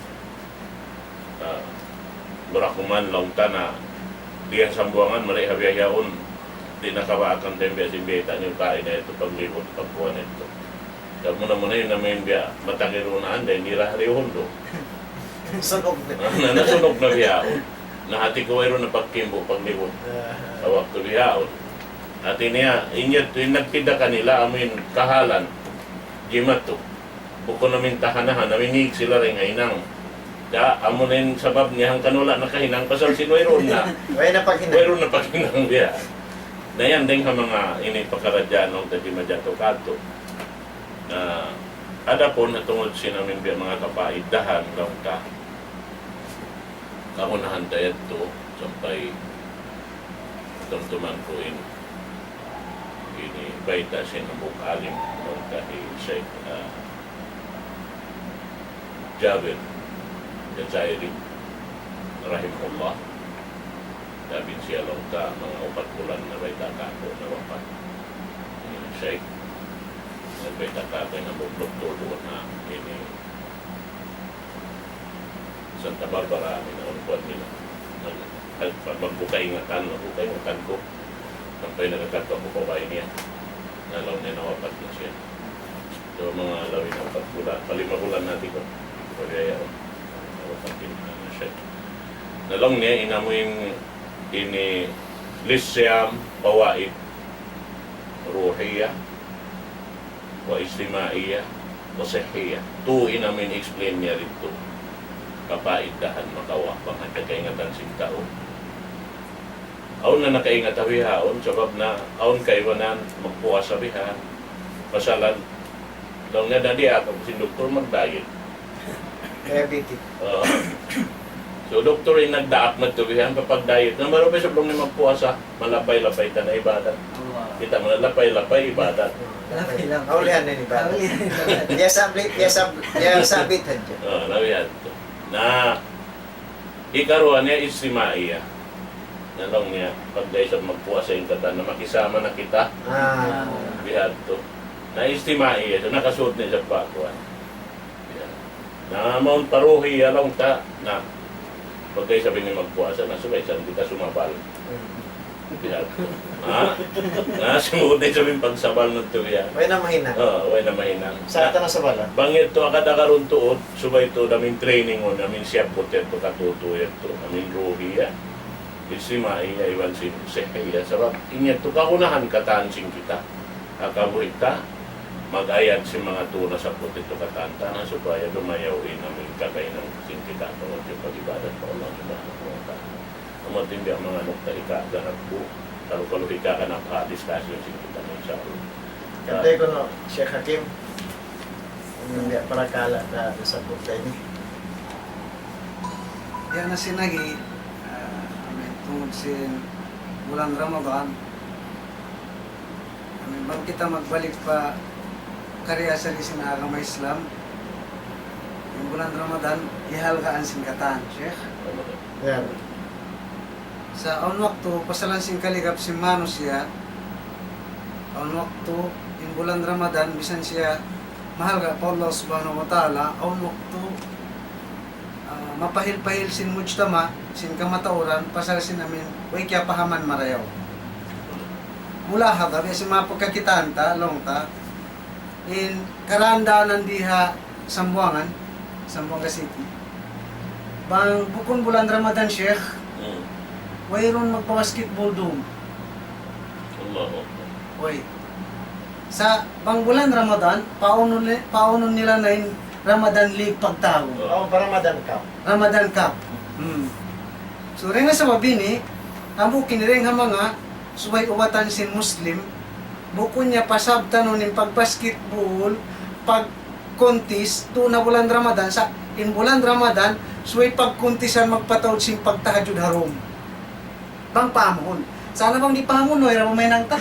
berakuman lang tana diyan sambuangan maray habiyayaon di nakawaakan tembe simbeta niyo kain na ito paglibot pagkuhan ito Kamu na muna yun namin biya matangiro na anda, hindi ra harihondo. Sunog na. Nasunog na biyaon. Nahati ko ayro na pagkimbo paglibot. Awak to biyaon. At iniya, inyat, nagpida kanila, amin kahalan. Gimat to. Buko namin tahanahan, namingig sila rin ngaynang. Da, amo na yung sabab niya, ang kanula nakahinang, pasal sinuiron na. Way na paghinay. Mayroon na paghinang biya. Na yan din ka mga inipakaradyan ng Tadi Madyato Kato. Ada po natungod sinamin biya mga kapaidahan lang ka. Kahunahan tayo ito, sampai tumtuman ko ini baita sinubuk alim ng kahi Sheikh Jabir Jazairi rahimahullah. Sabi siya lang ka mga 4 bulan na baita kako na wapat. Sheikh nagbaita kako na buklok tulo na ini Santa Barbara minaunpuan nila. Magbukaingatan ko. Sampai nagkakato ko pa ba niya. Nalaw niya nawapat na siya. So mga lawin ng 4 bulan. 5 bulan natin ko. Pagkaya nawapatin na siya. Nalaw niya inamuin ini lisyam pawaid ruhiyah wa istimaiya wa sihiyah. Inamin explain niya rito. Kapaidahan makawa pangkakaingatan sing tao. Aon na nakaingat haon sabab na aon kaiwanan magpuas sa bihan. Masalan daw nga dadi ako si doktor mag-diet. Diabetic. So doktor ay nagdaak magtubihan kapag diet. Na marami sa ni magpuasa, malapay-lapay ta na ibadat. Kita malapay-lapay ibadat. Haulihan na ni ba? Dia sabit hadya. Nabihan to. Na ikaruan niya istimaiya. Nalong niya, pag dahil sa magpuasa yung kata na makisama na kita, bihad to. Na istimaiya, so nakasuot niya sa pakuan. Na maun paruhi, along ta, na pag dahil sabi niya magpuasa, na sumaisan kita sumabal. Bihad to. Na sumuot niya sabi pagsabal ng tuwiya. Way na mahina. Way na mahinang. Sa ata na sa bala. Bangit to akada karon tuod, subay to namin training on, namin siya putet to katutuyet to, namin ruhiya. Isimai iwan sin sehiya sabab inya to kahunahan katansing kita. Akabuhi ta mag-ayad si mga tuna sa putet to katanta na supaya dumayawin namin kakainang sing kita tungod yung pag-ibadat pa Allah subhanahu wa ta'ala. Amating ang mga nukta ika-ganap po. Kalau ika ka na pa-discussion sing kita ng inshallah. Kantay ko no, Sheikh Hakim. Hindi para kala na sa punta ini. Yan na sinagi, tungod sin bulan Ramadan, bang kita magbalik pa karya sa lisin agama Islam, yung bulan Ramadan, ihalgaan sin katan, Sheikh. Yan. Sa aun waktu, pasalan sin kaligap si Mano siya, aun waktu, yung bulan Ramadan, bisan siya, mahal ka pa Allah subhanahu wa ta'ala, aun waktu, mapahil-pahil sin mujtama, sin kamatauran, pasal sin namin, way kaya pahaman marayaw. Mula hagabi, si mga pagkakitaan ta, long ta, in karandaanan diha Sambuangan City. Bang bukon bulan Ramadan, Sheikh, wayron magpa-basketball doon. Allah. Way. Sa bang bulan Ramadan, paunon nila na yung Ramadan League pagtago. Para Ramadan ka. Ramadan Cup. So rin nga sa mabini, amo kiniring nga mga subay uwatan sin Muslim, buko niya pasabta nun yung pag-basketball, pag-contest, to na bulan Ramadan, sa in bulan Ramadan, subay pag-contesan magpatawad sin pagtahajud harom. Bang pamon. Sana bang di pamon, no, ira may nang ta.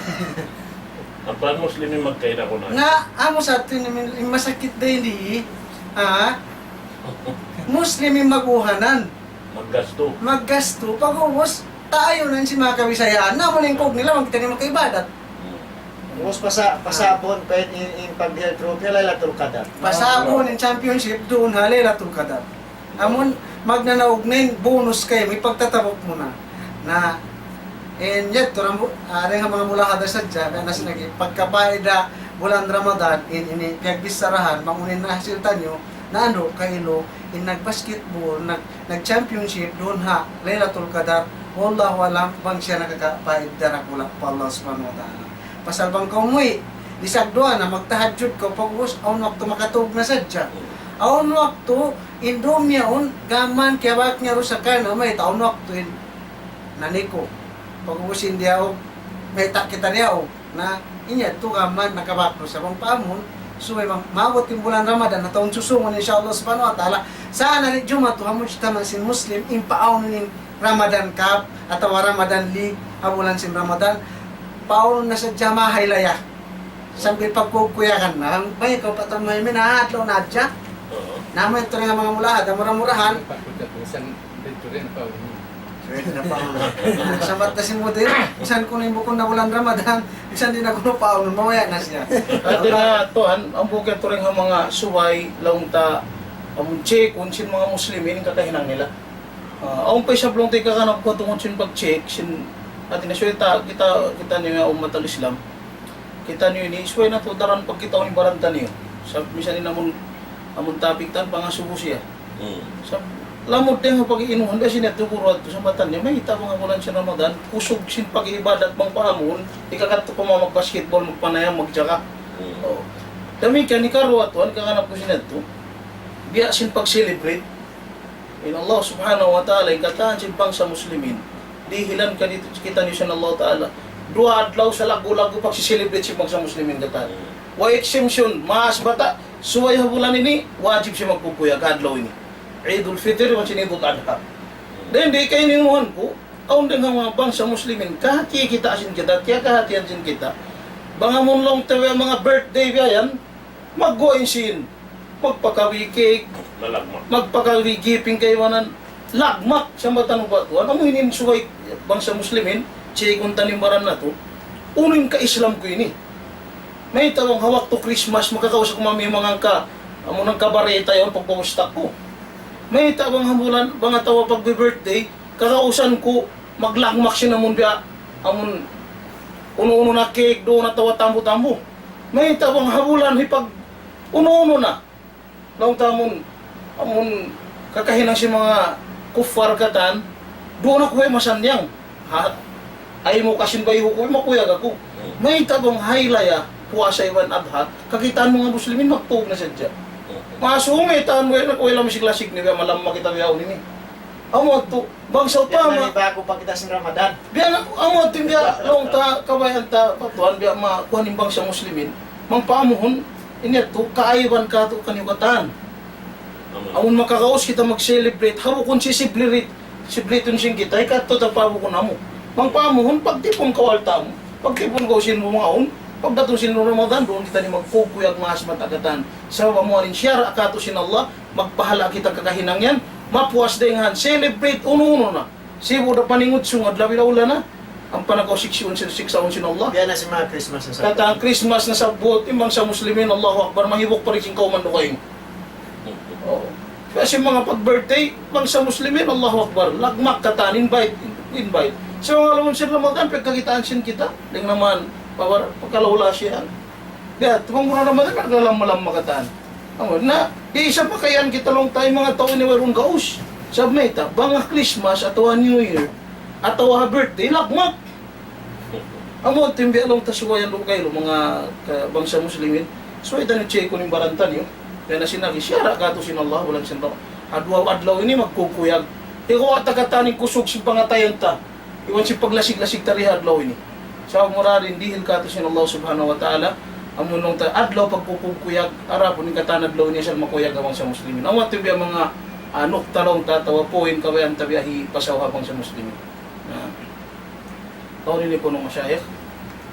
Ang pan-Muslim yung magkaina ko na. Nga, amo sa atin, yung masakit na hindi, Muslim yung maguhanan. Maggasto. Pag-uwas, tayo na si mga kabisayaan. Naman yung kog nila, magkita nila magkaibadat. Ubus pasapon, pwede in pag-health trophy, halalatul kadar. Pasabon yung championship, doon halalatul kadar. Amon, magnanaog na yun, bonus kayo, may pagtatabok mo na. And yet, rin nga mga mula kada sa dyan, na sinagi, pagkapaida, bulan Ramadan ini kay bisarahan mangunin na siltan nyo na ano kailo in nag-basketball, nag-championship doon ha, Lailatul Qadar, wallahu alam bang siya nakakapaid darak wala pa Allah subhanahu wa ta'ala. Pasal bang kaumuwi, disagdoan na magtahadjud ko pag-us, aun waktu makatug na sadya. Aun waktu, indomia un, gaman kaya bak niya ro sa kana, may taon waktu in, naniko. Pag-usin diya o, may takita niya o, na inya to gaman nakabakro sa bang paamon, so may maabot yung bulan Ramadan na taon susungon insyaAllah subhanahu wa ta'ala. Saan na ni Juma to hamon siya sin Muslim impaaw ning Ramadan Cup atau Ramadan League habulan sin Ramadan paul na sa jama haylaya sambil pagkukuyakan na may ko patamay minahadlaw na dya Oo. naman ito nga mga mulahan murah-murahan sabat na si Mudir isan ko na yung bukong na bulan Ramadan isan din ako paul mamaya na siya. At nga tuhan, ang bukid to rin ang mga suway, laong ta, ang check, unsin mga Muslim, yun yung kakahinang nila. Ang pa isa blong tayo kakanap ko tungkol sin pag-check, sin atin na siya kita niyo nga umatal Islam. Kita niyo ini, suway na to, daran pag kita yung baranta niyo. Sabi, misan din amon topic tan, pangasubo siya. Sabi, lamot din ang pag-iinuhan kasi natukurot sa mata niya, may hita mga bulan siya Ramadan, kusog sin pag-iibadat bang pahamon, ikakat pa mag-basketball, magpanayang, magtsaka. Oh. Dami ka ni karuatuan, kakanap ko siya ito, biya sin pag-celebrate. In Allah subhanahu wa ta'ala, ikataan sin pang sa muslimin, dihilan ka dito, kita niyo siya ng Allah ta'ala, dua adlaw sa lago-lago pag-celebrate sin pang sa muslimin kataan. Wa exemption, maas bata, suway habulan ini, wajib siya magpupuyag, adlaw ini. Eidul Fitr at Eidul Adha. Then di kayo ninuhan ko, kaun din ang mga bangsa Muslimin, kahati kita asin kita, kaya kahatian sin kita. Bangamon long tawi ang mga birthday yan, mag-goin sin, magpakawi cake, Malagmak. magpakawi giping kayo manan, lagmak sa matanong batuan. Ang hinin suway bangsa Muslimin, siya kung tanimbaran na to, unin ka-Islam ko ini. May tawang hawak to Christmas, makakausap ko mami mga amo ng kabareta yun, pagpapustak ko. May tawang hamulan, mga tawa pag-birthday, kakausan ko, maglagmak siya namun biya, amon, uno-uno na cake, doon na tawa tambo-tambo. May tawang hamulan, hipag, uno-uno na. Lang tamon, amon, kakahinang si mga kufar katan, doon ako ay masanyang. Ay mo kasin ba ko, makuyag ako. May tawang haylaya, puasa Iwan Adha, kakitaan mga Muslimin, magtog na sadya. Masumi tahan mo yun, kuya lang musik-lasik ni malam makita biyaw nini. Amo to, bangsa Yan pa na bago pa kita sin Ramadan. biya amo to biya long ta kabayan ta patuan biya ma kuhanin bangsa muslimin. Mang paamuhon inya to kaaywan ka to kaniukatan. Amon makakaos kita mag-celebrate, habo kun celebrate sing kita ikato ta pabo kun amo. Mang paamuhon pagtipon kawalta mo, pagtipon ko sin mo mga on. Pagdating sin Ramadan, doon kita ni magpupuyag mas matagatan. Sa mamuarin siya, akato sin Allah, magpahala kita kakahinang yan, mapuas dengan, celebrate uno-uno na. Sibo da paningod sungad, labi na ula na. Ang panagaw siksaon sin Allah. Yan na si mga Christmas na sa Kata ang Christmas na sabot, imang sa Muslimin, Allahu Akbar, mahibok pa rin sin kaumando kayo. Oo. Kasi mga pag-birthday, pang sa Muslimin, Allahu Akbar, lagmak kata, invite. So mga alam sin Ramadan, pagkakitaan sin kita, ding naman, pagkalawala siya. Kaya, tumang muna naman na naglalam-malam makataan. Na, isa pa kayan kita long tayo mga tao ni Warong Gaus. Sabi na banga Christmas at New Year at birthday, lagmak. Amo, timbi along tasuwayan long kayo, mga bangsa Muslimin. So, ito ni Che ko ng barantan yun. Kaya na sinabi, siyara ka to sin Allah, walang sinraw. Adlaw ini magkukuyag. Ikaw at takataning kusog si pangatayan ta. Iwan si paglasig-lasig tariha adlaw ini. Sa murarin dihil ka to sin Allah subhanahu wa ta'ala amunong ta adlaw pagpupugkuyag arapon ni katanadlaw niya sa makuyag amang sa muslimin. Amo tibiya mga anok talong tatawa poin kawayan tabiyahi pasaw habang sa muslimin. Tawrin ni po ng masyayikh.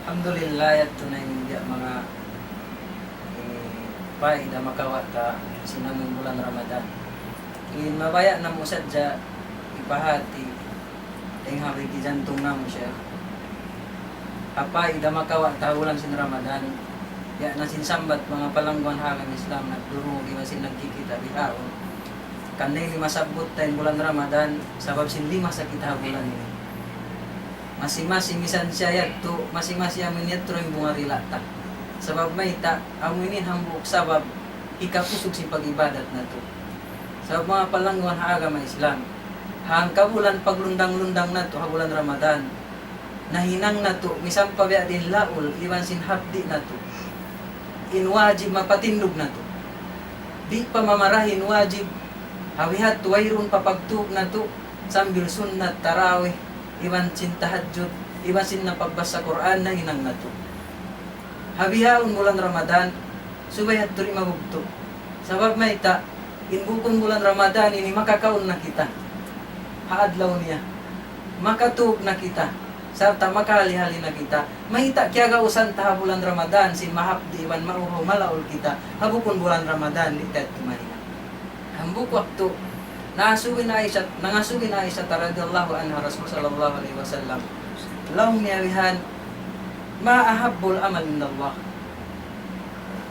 Alhamdulillah at tunay hindi mga paida makawata sinamong bulan Ramadan. In mabaya na mo sadya ipahati ang hawi gijantong na mo siya. Apa ida makawa tahulan sin Ramadan ya nasin sambat mga palangguan halang Islam nagdurungo gimasin nagkikita bihaon kanay lima sabot tayo bulan Ramadan sabab sin lima sa kita bulan ini masing-masing misan siya to masing-masing amin yatro yung bunga rilata Sabab may ta, amuinin hambuk sabab ikapusog si pag-ibadat na to. Sabab mga palangguan haagama Islam, hang kabulan paglundang-lundang na to, habulan Ramadan, nahinang na to, misang pabaya din laul, iwan sin hapdi na to. Inwajib mapatindog na to. Di pa mamarahin wajib, hawihat tuwayrun papagtug na to, sambil sunnat tarawih, iwan sin tahajjud, iwan sin napagbasa Quran na hinang na to. Habihaon bulan Ramadan, subayat turi mabugto. Sabab may ta, inbukon bulan Ramadan ini makakaon na kita. Haadlaw niya. Makatug na kita. Sarta makahali-hali na kita. Mahita kaya gausan ta bulan Ramadan, si mahapdi iwan mauhaw malaol kita. Habukon bulan Ramadan, di tayo tumahina. Hambuk waktu, nangasugin Aisyah radhiyallahu anha Rasul sallallahu alaihi wasallam. Laung niyawihan, ma'ahabbul amal minallah.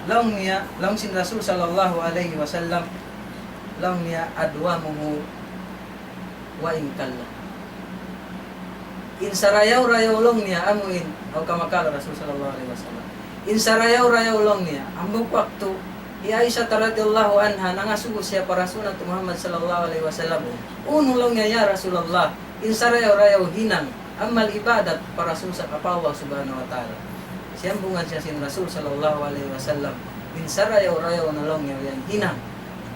Laung sin Rasul sallallahu alaihi wasallam, laung niya adwamuhu wa inkalla. Insarayaw-rayaw long niya amuin o kamakala Rasul sallallahu alaihi wasallam. Insarayaw-rayaw long niya ambuk waktu Aisyah radhiyallahu anha nangasugo siya para sunat Muhammad sallallahu alaihi wasallam. Uno long niya ya Rasulullah, insarayaw-rayaw hinang amal ibadat para susa ka Allah subhanahu wa ta'ala. Siyambungan siya sin Rasul sallallahu alaihi wasallam. Insarayaw-rayaw na long niya yan hinang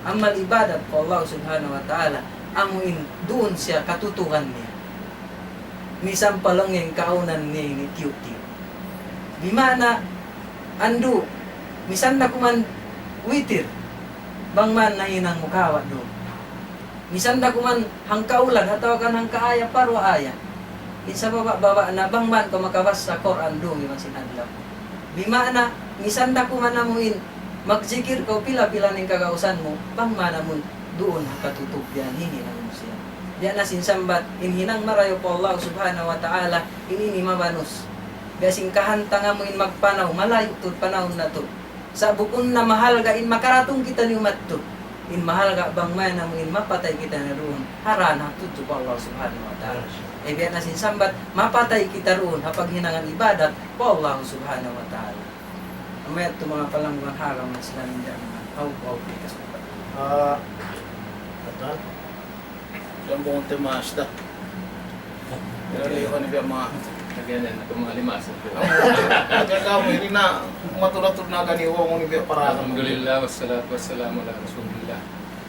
amal ibadat pa Allah subhanahu wa ta'ala. Amuin doon siya katutuhan niya. Misang palong yung kaunan ni Tiyuti. Di mana, ando, misan na kuman witir, bang man na hinang mukawa do. Misan na kuman hangkaulan, ataw kan hangkaaya parwa aya. Isa baba na bang man ko makabas sa Quran do, miman sinadlaw. Di mana, misan na kuman namuin, magzikir ko pila-pila ng kagausan mo, bang man namun doon katutub yan, hindi na mo siya. Diyan na sinsambat, inhinang marayo po Allah subhanahu wa ta'ala, inini mabanus. Biasing kahanta nga mo in magpanaw, malayo to, panahon na to. Sa bukon na mahal ga, in makaratong kita ni umat to. In mahal ga, bang man na mo in mapatay kita na roon. Harana, tuto po Allah subhanahu wa ta'ala. E biyan na sinsambat, mapatay kita roon, hapag hinangan ibadat po Allah subhanahu wa ta'ala. Amayat to mga palangguang haram na sila nindiyan. Haw, pikas mo pa. Katan? Yang buong tema asta. Pero liho ni biya mga Kaganan, ako mga limasan ko. Kaya kamu ini na matulatud na ganiwa mo ni biya para. Alhamdulillah, wassalatu wassalamu ala rasulillah.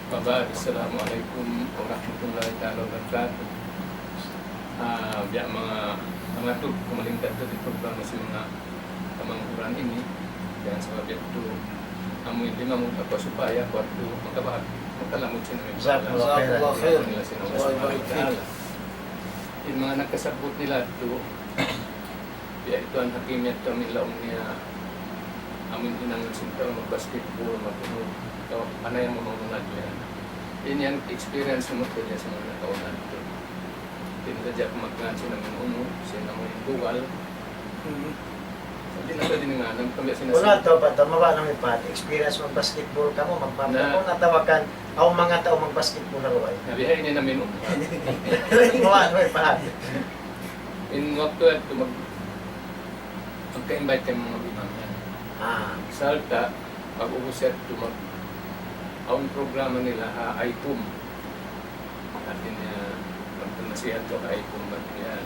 Baba, assalamualaikum warahmatullahi ta'ala wabarakatuh. Biya mga tug, kumalingkad ito di programa sa mga kamangkuran ini. Yan sa mga ito, amoy lima mong kapasupaya, kwarto, magkabahag. Magkalamot siya namin. Jazakallah khair. Yung mga nagkasabot nila ito, kaya ito ang hakimiyat kami laong niya amin hinangan sinta mag-basketball, mag-unod. Ito, panay ang mamunad yan. Yun yung experience mo ito niya sa mga nakaunan ito. Tinadya ko mag-ngansi ng uno, siya na mo yung duwal. Hindi na pwede nga, kami sinasabi. Una to, tama namin pa, experience mag-basketball ka mo, magpapakon, natawakan, ako mga tao mag-basketball na ruway. Nabihay niya namin uno. Mga ano pa. In waktu ito, magka-invite kayo mga bimang yan. Salta, pag-uusap ito, ang programa nila, IPUM. Atin niya, magtanasihan ito, IPUM. Yan.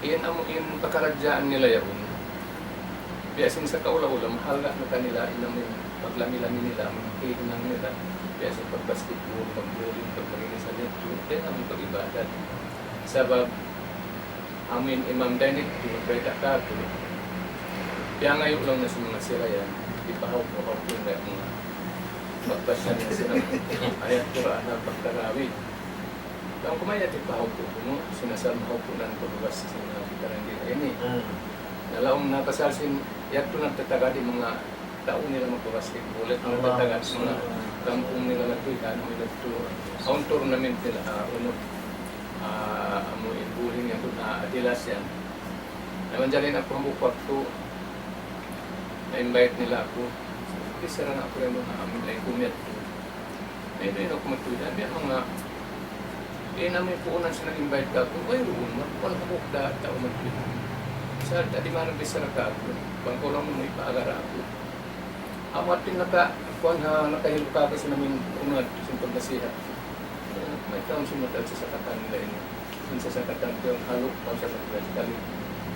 Iyan ang pakaradyaan nila yun. Biyasin sa kaula-ula, mahal na kanila, inamin, paglami-lami nila, magkihinang nila. Biyasin pag-basketball, pag-bowling, pag-marinis sa lento, yan ang pag-ibadat. Sabab, amin Imam Danik, pinagbaita ka ito. Kaya ngayon lang na sa mga sirayan, ipahaw-pahaw ko na mga magbasa niya sa ayat Quran na pagkarawid. Ang kumayat ipahaw po mo, sinasamahaw po ng pagbawas sa mga kitarangin ini. Nalaong nakasalsin, yato nagtatagad yung mga tao nila magbabasketball at nagtatagad sa mga kampung nila nagtuikan, may nagto. Ang tournament nila, amo ibuling yan doon na adilas yan. Naman dyan ako ang bukwak to, na-invite nila ako. Isa rin ako yung mga amin lang kumiyat to. May doon ako matuyan, may mga namin po unang sila invite ka kung ay roon, walang bukda tao matuyan. Sa tadi mana bisa naka-upload. Bangko lang mo ipaagara ako. Amat din kuan ha nakahiluka ka sa namin unad sa pagbasihat. May taon simutat sa sakatan nila ini. Sa sakatan ko yung halok pa sa kali.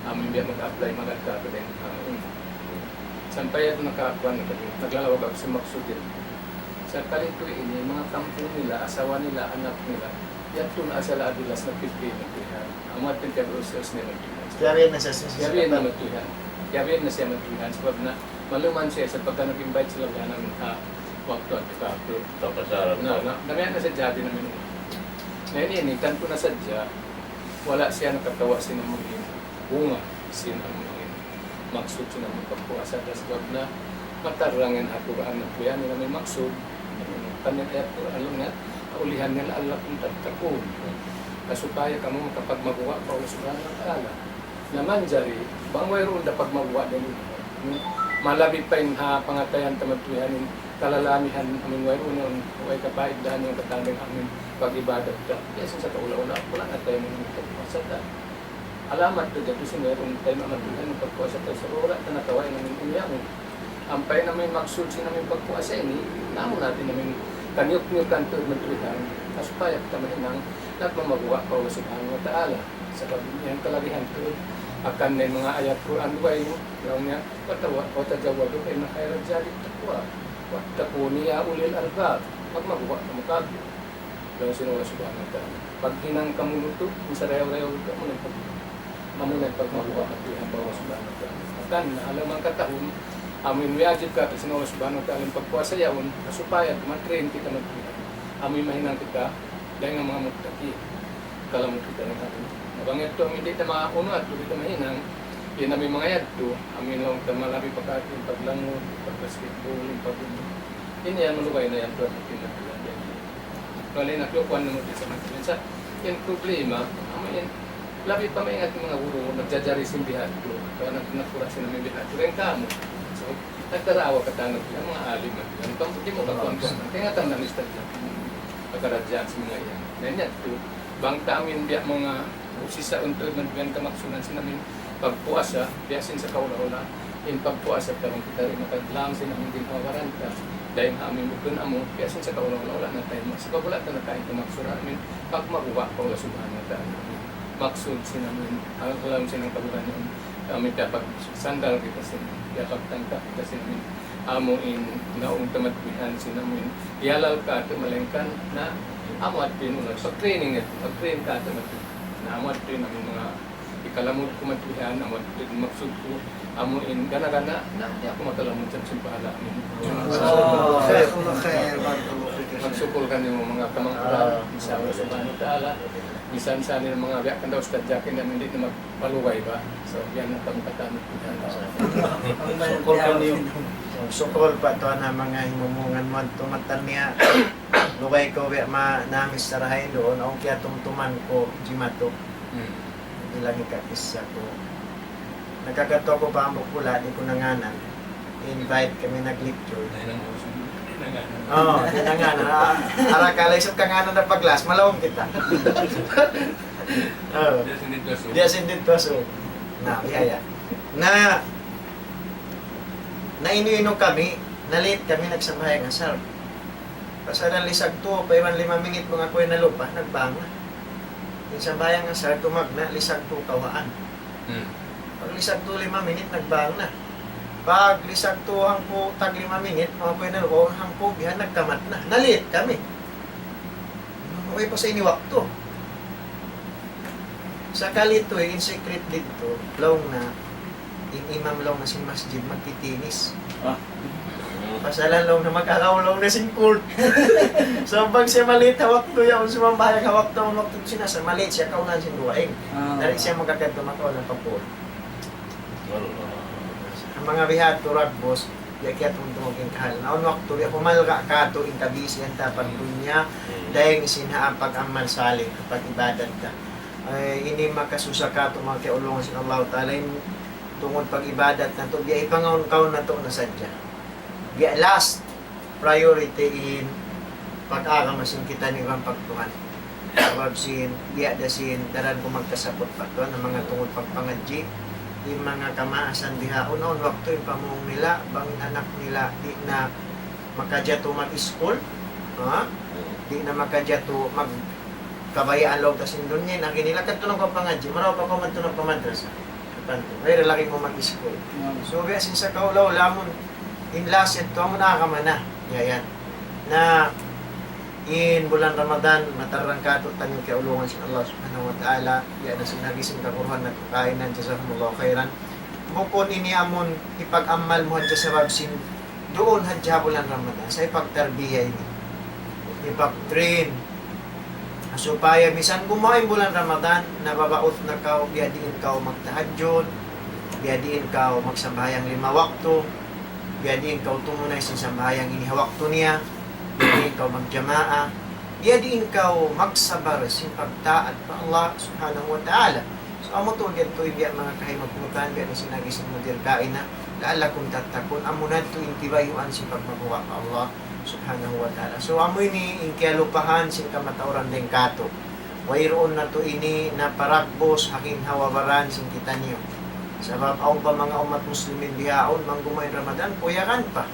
Amin biya mag-apply maganda ka din. Sampai at nakakuan na kami. Naglalawag ako sa maksudin. Sa kalito ini, mga kampo nila, asawa nila, anak nila, yan ito na asala adilas na Pilipino. Amat din kaya brosers nila. Kaya na sa Kaya na matuhan. Kaya na siya matuhan. Sebab na maluman siya sa pagka nag-invite sila kaya namin waktu at ika-upload. Kapasaran Damihan na sa jadi namin. Ngayon ini, kanto na sadya, wala siya nakatawa sinamangin. Bunga sinamangin. Maksud sinamang pagpuasa. Sebab na matarangin ako ang natuyan nila may maksud. Kanyang ayat ko, alam na, ulihan nila Allah kung tatakun. Kasupaya kamu makapagmagawa pa ulit subhanahu wa ta'ala. Naman jari, bang mayroon na pagmagawa din malabit pa yung pangatayan tamatuyanin, kalalamihan amin mayroon yung huwag kapaigdahan yung katandang amin pag-ibadat ka. Yes, sa kaula-ula, wala na tayo mga pagpasada. Alamat ko dito si mayroon tayo mamatuyan ng pagpasada sa wala na nataway namin umiyamin. Ampay namin magsudsi namin pagpuasa ini, namo natin namin kanyok-nyok kanto matulihan, kasupaya kita mahinang nagmamagawa pa ulit subhanahu wa ta'ala. Sa kabinyan kalagihan ko, akan na mga ayat Quran way mo, lang niya, watajawado kayo na kaya rajalik takwa. Watakuni ya ulil albab, magmagawa ka makagyo. Lang sinuwa subhanahu wa ta'ala. Pag hinang kamunuto, masarayaw-rayaw ka mo nagpagmagawa at iyan pa ulit subhanahu wa ta'ala. Akan na alam ang katahon, amin wajib ka kasi sinuwa subhanahu wa ta'ala pagpuasa yaon, kasupaya, tumatrain kita magpuyan. Amin mahinang kita, dahil nga mga mutaki, kalamot kita ng atin. Bangit to, hindi na makakunat, hindi na mahinang, yun namin mga yadto, amin lang ito malami pagkakin, paglangon, pagbasketball, pagbuno. Yun yan, malugay na yan to, ang pinagkulan yan. Kali naklukuan naman din sa mga sa yung problema, amin, labi pa may ating mga guru, nagjajari simbihan to, kaya nagkura sila may bihat, rin kamo. So, nagdarawa ka tanong yan, mga alim, hindi mo kakuan-kuan, kaya nga tanong listad lang, pagkaradyan sa mga yan. Ngayon yan to, bang tamin biya mga usisa untuk menbiyan kamaksunan sinamin pagpuasa biyasin sa kaula-ula in pagpuasa karong kita rin makadlang sinamin din kawaranta dahil amin bukun amo biyasin sa kaula-ula na tayo mas wala ta na tayo kamaksunan amin pag maguwa pa wala subhanahu wa ta'ala maksud sinamin alam sinang kabulan yun amin kapag sandal kita sinamin kapag tangka kita sinamin amo in naong tamatwihan sinamin ialal ka tumalengkan na amat din ulit pag-training ito pag-train ka tamatwihan na amat din ang mga ikalamod ko matwihan, amat din maksud ko amuin gana-gana na hindi ako matalamod sa simbahala amin. Magsukol ka ng mga kamangkuran, isa ko subhanahu wa ta'ala, bisan sa nila mga biyak daw sa tadyakin na hindi na magpaluway ba? So yan ang pangkatan ko yan. Sukol ka niyo. Sukol pa to na mga himumungan mo tumatan niya. Lugay ko namis sarahay doon, ang kaya tumtuman ko, jimato. Ilang ikakisa ko. Nagkagato ko pa ang bukula, di ko nanganan. Invite kami nag-lecture. Oo, di nanganan. Arakalay sa kanganan na paglas, malawang kita. Oo. Diya sindit paso. Na, biyaya. Na inu-ino kami, nalit kami nagsambahay ng asar. Pasaran lisag to, paiwan 5 minit mga kuya na lupa, nagbanga. Yung sambahay ng asar, tumagna, lisag to kawaan. Pag lisag to 5 minit, nagbang na. Pag lisag to hangpo tag 5 minit, mga kuya na lupa, hangpo bihan, nagkamat na. Nalit kami. Okay pa sa iniwak to. Sa kalito, in secret dito, long na, imam long na si masjid, magtitinis. Pasalan long na magkakaulaw na sing court. So pag siya malit, hawak to yung sumambayag, hawak to ang wakto siya sa malit siya, kaunan sing duwaing. Dari siya magkakad tumakaw ng pagpul. Ang mga bihat, turag boss, di kaya tumutungin kahal. Naon wakto, di pumalga ka to, in kabisi, ang tapan dunya, dahil isinhaan pag-amal salih, kapag ibadat ka. Ay, hindi makasusa ka ito mga kiulungan sa Allah Ta'ala tungod pag-ibadat na to, di ipangaon-kaon na to na sadya. Di last priority in pag-agamasin kita ni ibang pagtuhan. Sabab sin, di ada sin, daran ko magkasapot pa to ng mga tungod pagpangadji, yung mga kamaasan diha unon wakto yung pamong nila bangin anak nila di na makadyato mag-school, ha? Di na makadyato mag kabayaan loob tas indon niya nila kadto ko pangadji maraw pa ko madto ng pamadrasa kanto may laki mo mag-school so biasin sa kaulaw lamon in last ito mo nakakamana yan na in bulan Ramadan matarang kato tanim kay ulungan sa Allah subhanahu wa ta'ala yan na sinagising kakurhan na kainan jazakumullahu khairan bukod ini amon ipag-amal mo hadya sa babsin doon hadya bulan Ramadan sa ipagtarbiya ini ipag-train supaya bisan gumawa bulan Ramadan nababaot na kao biyadiin kao magtahajjud biyadiin kao magsambayang 5 wakto biyadiin kao tumunay sa sambayang ini wakto niya biyadiin kao magjamaa biyadiin kao magsabar sa pagtaat pa Allah subhanahu wa ta'ala so amo to gyud ko ibiya mga kahimagputan biya ni sinagising mo dir kain na laalakum tatakun amo nadto intibayuan sa pagmabuwa pa Allah subhanahu wa ta'ala. So amoy ni inkialupahan sin kamatauran den kato. Wayroon na to ini na parakbos hakin hawabaran sin kita niyo. Sabab aw pa mga umat muslimin dihaon manggumain Ramadan puyakan pa.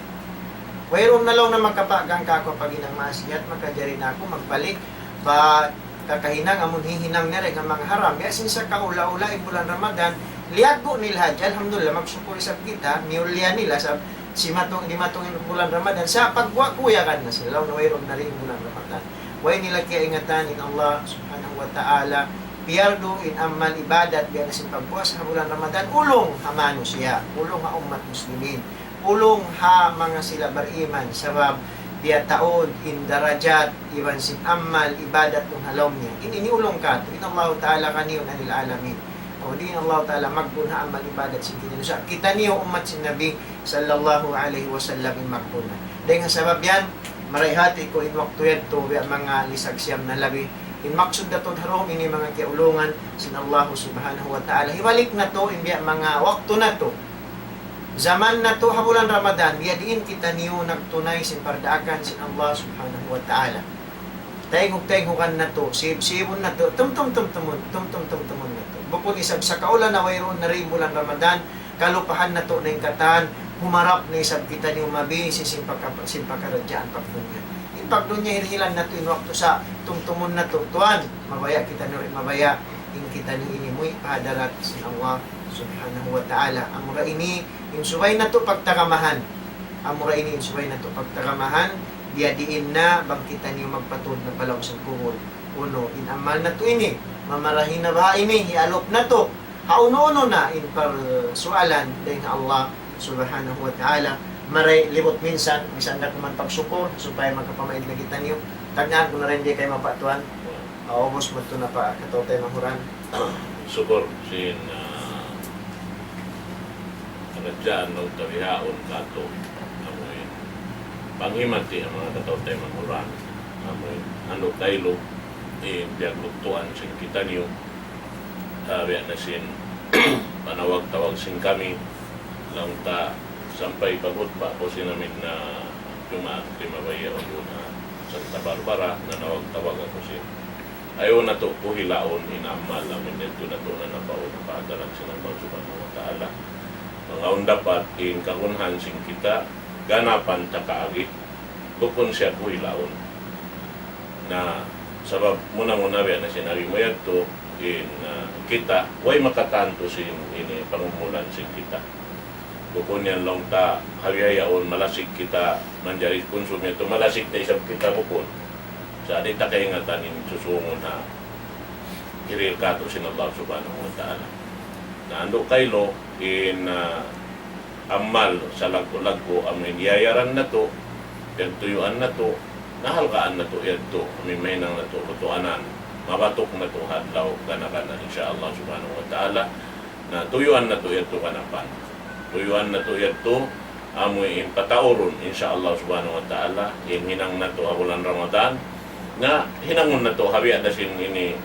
Wayroon na lang na makapagang kako pag inang maasiyat makajari na ako magbalik pa kakahinang amon hihinang na rin ang mga haram. Ya sin sa kaula-ula bulan Ramadan liago nila hadya alhamdulillah magsukuri sa kita niulya nila sa si matong di matong bulan Ramadan sa pagwa kuyakan na sila na mayroon na rin bulan Ramadan way nila kaya ingatan in Allah subhanahu wa ta'ala piyardo in amal ibadat biya na sin pagbuwa sa bulan Ramadan ulong hamano siya ulong ha umat muslimin ulong ha mga sila bariman sabab biya taod in darajat iwan sin amal ibadat ng halom niya iniulong ka to in Allah ta'ala kaniyo na nila alamin o din Allah Ta'ala magbuna amal ibadat sin kinusa kita niyo umat sin Nabi sallallahu alaihi wasallam in magbuna dahil nga sabab yan marayhati ko in waktu yan to mga lisag siyam na labi in maksud na to harom ini mga kiulungan sin Allah subhanahu wa ta'ala hibalik na to in mga waktu na to zaman na to habulan Ramadan biya diin kita niyo nagtunay sin pardaakan sin Allah subhanahu wa ta'ala tayong-tayong na to sib-sibon na to tum-tum-tum-tumun na to bukod isab sa kaulan na wayroon na rin bulan Ramadan kalupahan na to na yung katan humarap na isab kita niyo mabisi simpakaradyaan pagdunya in pagdunya hirhilan na to in wakto sa tumtumun na to tuan mabaya kita na rin mabaya in kita niyo inimuy padarat sin Allah subhanahu wa ta'ala amura ini in subay na to pagtakamahan amura ini in subay na to pagtakamahan diadiin na bangkitan niyo magpatod na palaw sa kuhol uno in amal na to ini mamarahin na ba ini hialop na to hauno-uno na in sualan dahil Allah subhanahu wa ta'ala maray libot minsan bisan na kuman pagsukor supaya magkapamaid na kita niyo tagnaan ko na rin di kayo mapatuan aubos mo ito na pa kataw tayo mahuran Sukor sin karadyaan ng tawihaon kato amoy panghimanti ang mga kataw tayo mahuran amoy ano taylo diagluktuan sin kita niyo biya na sin panawag-tawag sin kami lang ta sampay pagod pa po sinamin na Jumaat Limabaya o na Santa Barbara na nawag-tawag ako sin ayaw na to puhilaon inamal namin dito na to na napaon na paadaran silang mga subhanahu wa ta'ala mga dapat in kakunhan sin kita ganapan takaagit bukon siya puhilaon na sabab muna-muna biya na sinabi mo yato in kita way makatanto sin ini pangumulan sin kita bukon yan lang ta hawiyayaon malasig kita manjari konsum ito malasig na isang kita bukon sa di ta kaingatan in susungon na iril kato sin Allah subhanahu wa ta'ala na ando kaylo in amal sa lagko-lagko amin yayaran na to tuyuan na to nahalkaan na to yadto amin may nang na to lutuanan mabatok na to hadlaw gana-gana insyaAllah subhanahu wa ta'ala na tuyuan na to yadto kanapan tuyuan na to yadto amoy impatauron insyaAllah subhanahu wa ta'ala hinang na to bulan Ramadan nga hinangon na to habiya na sin ini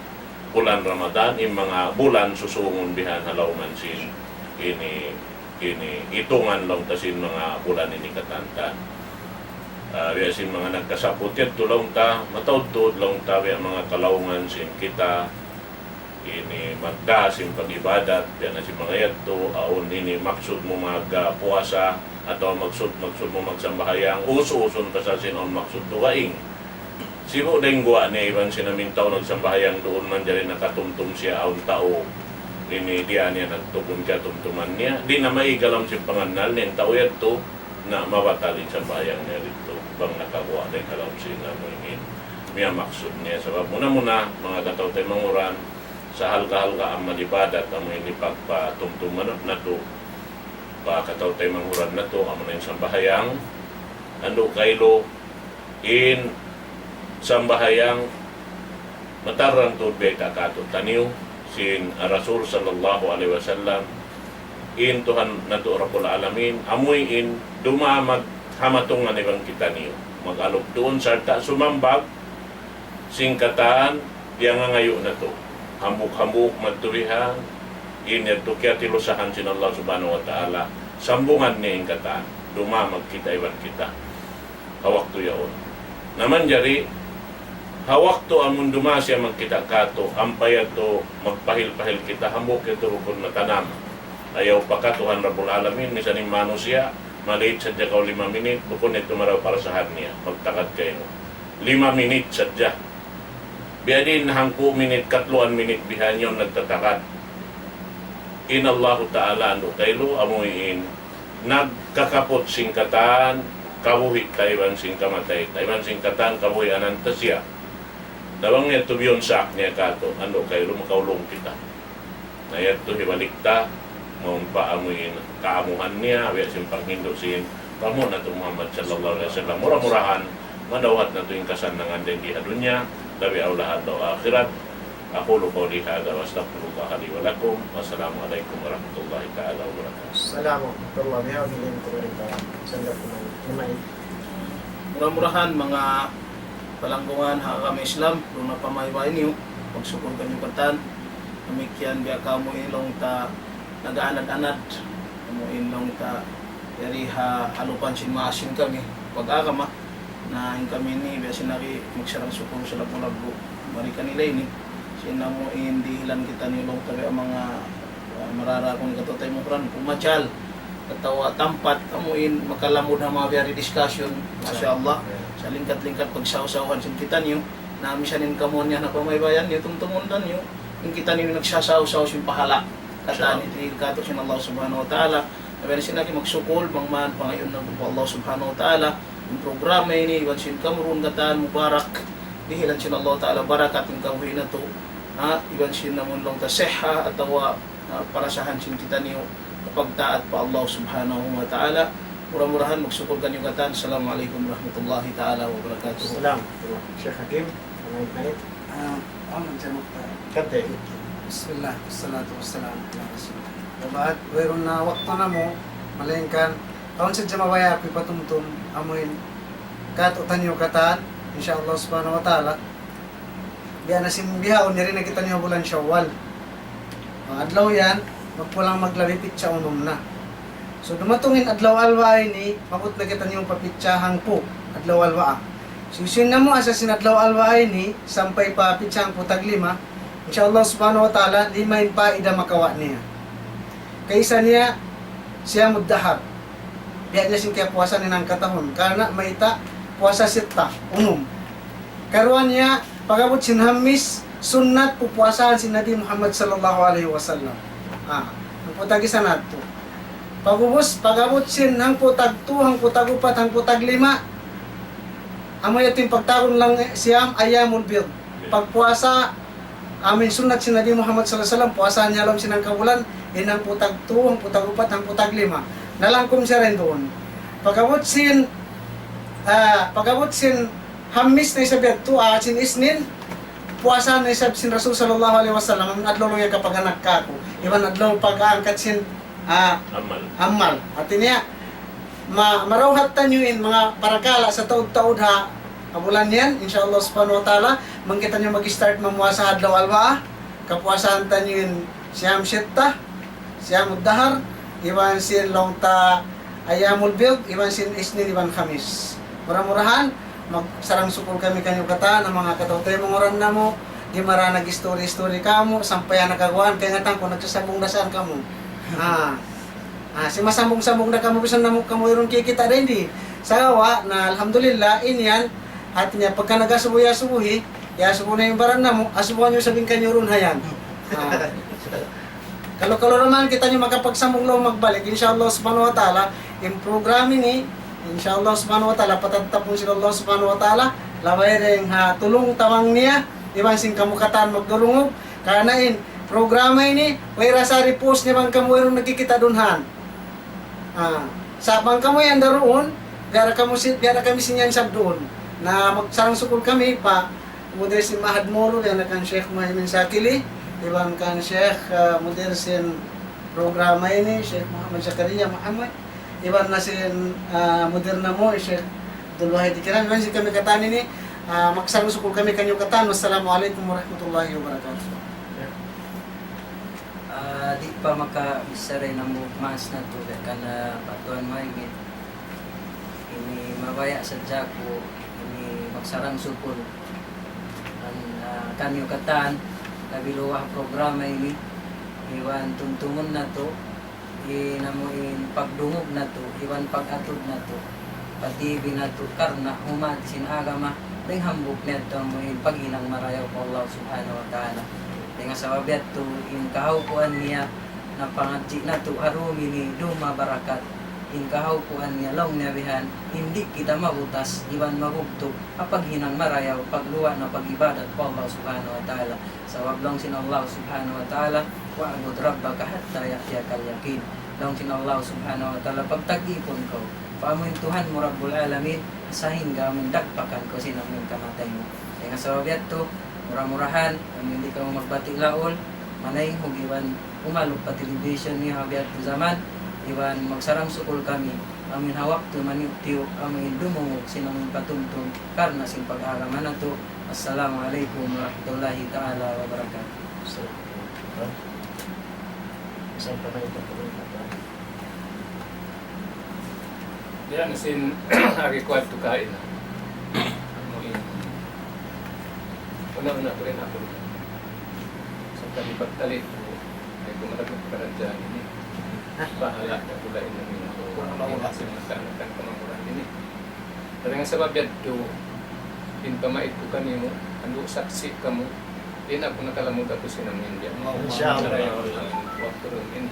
bulan Ramadan in mga bulan susungon bihan halawman sin ini itungan lang tasin mga bulan ini katanta sin mga nagkasapot yan tulong ta matawtod lang ta mga kalawman sin kita ini magdas yung pag-ibadat yan na si mga yadto aon ini maksud mo magpuasa atau maksud mo magsambahayang uso-uson pa sa sinon maksud tuwaing sibo ding guwa ni iban sinamintaw nagsambahayang doon man dyan nakatumtum siya aon tao ini dia niya nagtugon ka tumtuman niya di na maigalam si panganal niya tao yadto na mabatalin sa bayang niya rito bang nakakuha na yung kalamsin na mo ingin miya maksud niya sabab muna mga katawtay manguran sa halka-halka ang malibadat ang may pagpatumtuman na to pa katawtay manguran na to ang mga sambahayang ando kaylo in sambahayang matarang tudbay kakato taniw sin Rasul sallallahu alaihi wasallam in Tuhan na to Rabbul Alamin amoy in dumamag hamatungan ibang kita niyo mag-alok doon sarta sumambag singkatan diya nga ngayon na to hambuk-hambuk magtulihan in to kaya tilusahan sin Allah subhanahu wa ta'ala sambungan niya yung kataan dumamag kita ibang kita hawak to yaon naman jari hawak to amon dumasya magkita kato ampayad to magpahil-pahil kita hambuk ito rukun na tanam ayaw pa ka Tuhan Rabbul Alamin misan yung manusia maliit sadya ka 5 minit bukon ito maraw para sa niya magtakad kayo 5 minit sadya biadin hangko minit 4 minit bihan yun nagtatakad in Allah Ta'ala ando kaylo amuin nagkakapot singkatan kabuhi taiwan sing kamatay taiwan singkatan kabuhi anantasya dawang niya tubiyon sak niya kato ando kaylo makaulong kita na yato hibalikta mong paamuin kaamuhan niya biya simpang hindo sin pamo na to Muhammad sallallahu alaihi wasallam murah-murahan madawat na to yung kasanangan din di dunya labi aulahan daw akhirat aqulu qawli hadha wa astaghfirullah li wa lakum wassalamu alaikum warahmatullahi ta'ala wabarakatuh Assalamu warahmatullahi wabarakatuh. Sandal ko naman. Murah-murahan mga palanggungan kami Islam doon na pamahiwain niyo pagsukol kanyang katan amikyan biya kamo ilong ta nagaanad-anad mo ilong ta yari halupan sin maasin kami pag-agama na yung kami ni biya sinari magsarang sukol sa lapu-lapu bari kanila ini sina mo hindi hilan kita nilong tabi ang mga marara kung katotay mo kuran pumatyal katawa tampat amuin makalamod ang mga very discussion masyaallah sa lingkat-lingkat pagsaw-sawan sin kita niyo na misanin kamo niya na pamaybayan niyo tungtungundan niyo yung kita niyo nagsasaw-saw sin pahala kataan iti kato sin Allah subhanahu wa ta'ala na sinaki magsukol bangman pangayon ng Allah subhanahu wa ta'ala yung programa ini iwan sin kamurun kataan mubarak dihilan sin Allah ta'ala barakat yung kabuhi na to iwan sin namun long ta seha atawa parasahan sin kita niyo pagtaat pa Allah subhanahu wa ta'ala murah-murahan magsukol kanyo katan assalamualaikum warahmatullahi ta'ala wabarakatuh Salam. Syekh Hakim. Pangit-pangit. Kante. Bismillah, wassalatu wassalamu ala rasulillah. Dapat, mayroon na waktu na mo, malingkan, kaon sa jamawaya ako'y patumtum, amoin, katutan niyo kataan, insyaAllah subhanahu wa ta'ala, biya na simbihaon, nari na kita niyo bulan Syawal. Ang adlaw yan, magpulang maglawipit sa unom na. So dumatungin adlaw alwa ini, mabot na kita niyo papitsahang po, adlaw alwa. So isin na mo asa sinadlaw alwa ini, sampay pa pitsahang po taglima, insyaAllah subhanahu wa ta'ala, limain pa ida makawa niya. Kaysa niya, siya muddahar. Biya niya sing kaya puasa ni ng katahon. Karena maita, puasa sita, umum. Karuan niya, pagabot sinhamis, sunnat pupuasahan si Nabi Muhammad sallallahu alaihi wasallam. Ang putagisa nato. Pagabot sin, hang putag 2, hang putag 4, hang putag 5, amoy ito yung pagtagon lang siyam, ayamul bid. Pagpuasa, amin sunat si Nabi Muhammad sallallahu alaihi wasallam puasa niya alam sinang kabulan inang putag 2, ang putag 4, ang putag 5 nalangkom siya rin doon pagabot sin hamis na isabiat 2 sin isnin puasa na isab sin Rasul sallallahu alaihi wasallam ang adlaw lang kapag anak ka ko iban adlaw pag-aangkat sin amal at niya marawhatan nyo in mga parakala sa taod-taod ha kabulan yan, insyaAllah subhanahu wa ta'ala mangkita nyo mag-start mamuasa adlaw alwa kapuasahan ta nyo yun siyam sitta siyam uddahar iwan sin long ta ayamul bid iwan sin isnin iwan khamis murah-murahan magsarang sukul kami kanyo kata ng mga katawtay mong oran na mo di mara nag-story-story kamo, sampayan nagkagawaan, kaya nga ko nagsasabong na saan kamo. Si masambong-sambong na kamo, bisan na mo kamo iron kikita rin di. Sawa na alhamdulillah, inyan, at niya, pagka nagasubuhi, yasubo na yung baran na mo, asubuhan nyo sabing kanyo ron hayan. Kalo-kalo naman kita nyo makapagsambong lang magbalik, inshallah subhanahu wa ta'ala, yung programming ni, inshallah subhanahu wa ta'ala, patatapon sila Allah subhanahu wa ta'ala, labay rin tulong tawang niya, iban sing kamukatan magdulungog, kanain, programa ini, may rasari post niya bang kamu yung nagkikita dunhan. Sa bang kamu yan daroon, gara kami sinyan sab doon, na magsarang sukul kami pa, model si Mahad Moro, yan na kan Sheikh Muhammad Sakili, iban kan Sheikh model sin programa ini, Sheikh Muhammad Zakaria Muhammad, iban na sin model na mo, Sheikh Dulwahid Ikiran, iban si kami katan ini, magsarang sukul kami kanyo katan. Wassalamualaikum warahmatullahi wabarakatuh. Di pa makabisaray na mo mas na to kana patuan mahigit ini mabaya sa Jaco ini magsarang supol ang kanyo katan kabiluwah programa ini iwan tuntungon na to inamuin pagdungog na to iwan pagatod na to pati binato karna humad sinagama ring hambok neto amuin paginang marayaw ko Allah subhanahu wa ta'ala dengan sababiat tu in kahaupuan niya na pangadji na tu arumi ni duma barakat in kahaupuan niya long nabihan hindi kita mabutas iwan mabugtog apag hinang marayaw pagluwa na pagibadat po Allah subhanahu wa ta'ala sawab long sin Allah subhanahu wa ta'ala wa'bud rabbaka hatta yahyakal yakin long sin Allah subhanahu wa ta'ala pagtag-ipon ko paamuin Tuhan mo Rabbul Alamin sa hingga mong dagpakan ko sinaming kamatay mo dengan sababiat tu murah-murahan, hindi ka magbati laol, manay hugiwan umalog pa television niya habiat po zaman, iwan magsarang sukul kami, amin hawak to manitiyo, amin dumungog sinaming patuntun, karna sin pag-agaman na to. Assalamualaikum warahmatullahi ta'ala wabarakatuh. Saan pa na itong pagkakataon? Yan, sin agi kwad to kain na. Una-una ko rin ako. Sa talipag-talit ko, ay kumalagot ka rin dyan ini. Bahala na kulain namin ako. Kasi masanakan ka mamuran ini. Pero nga sa babiyad to, pinpamait ko kanimo, ano saksi ka mo, din ako nakalamod ako sinamin diyan. Inshallah. Waktu rin ini.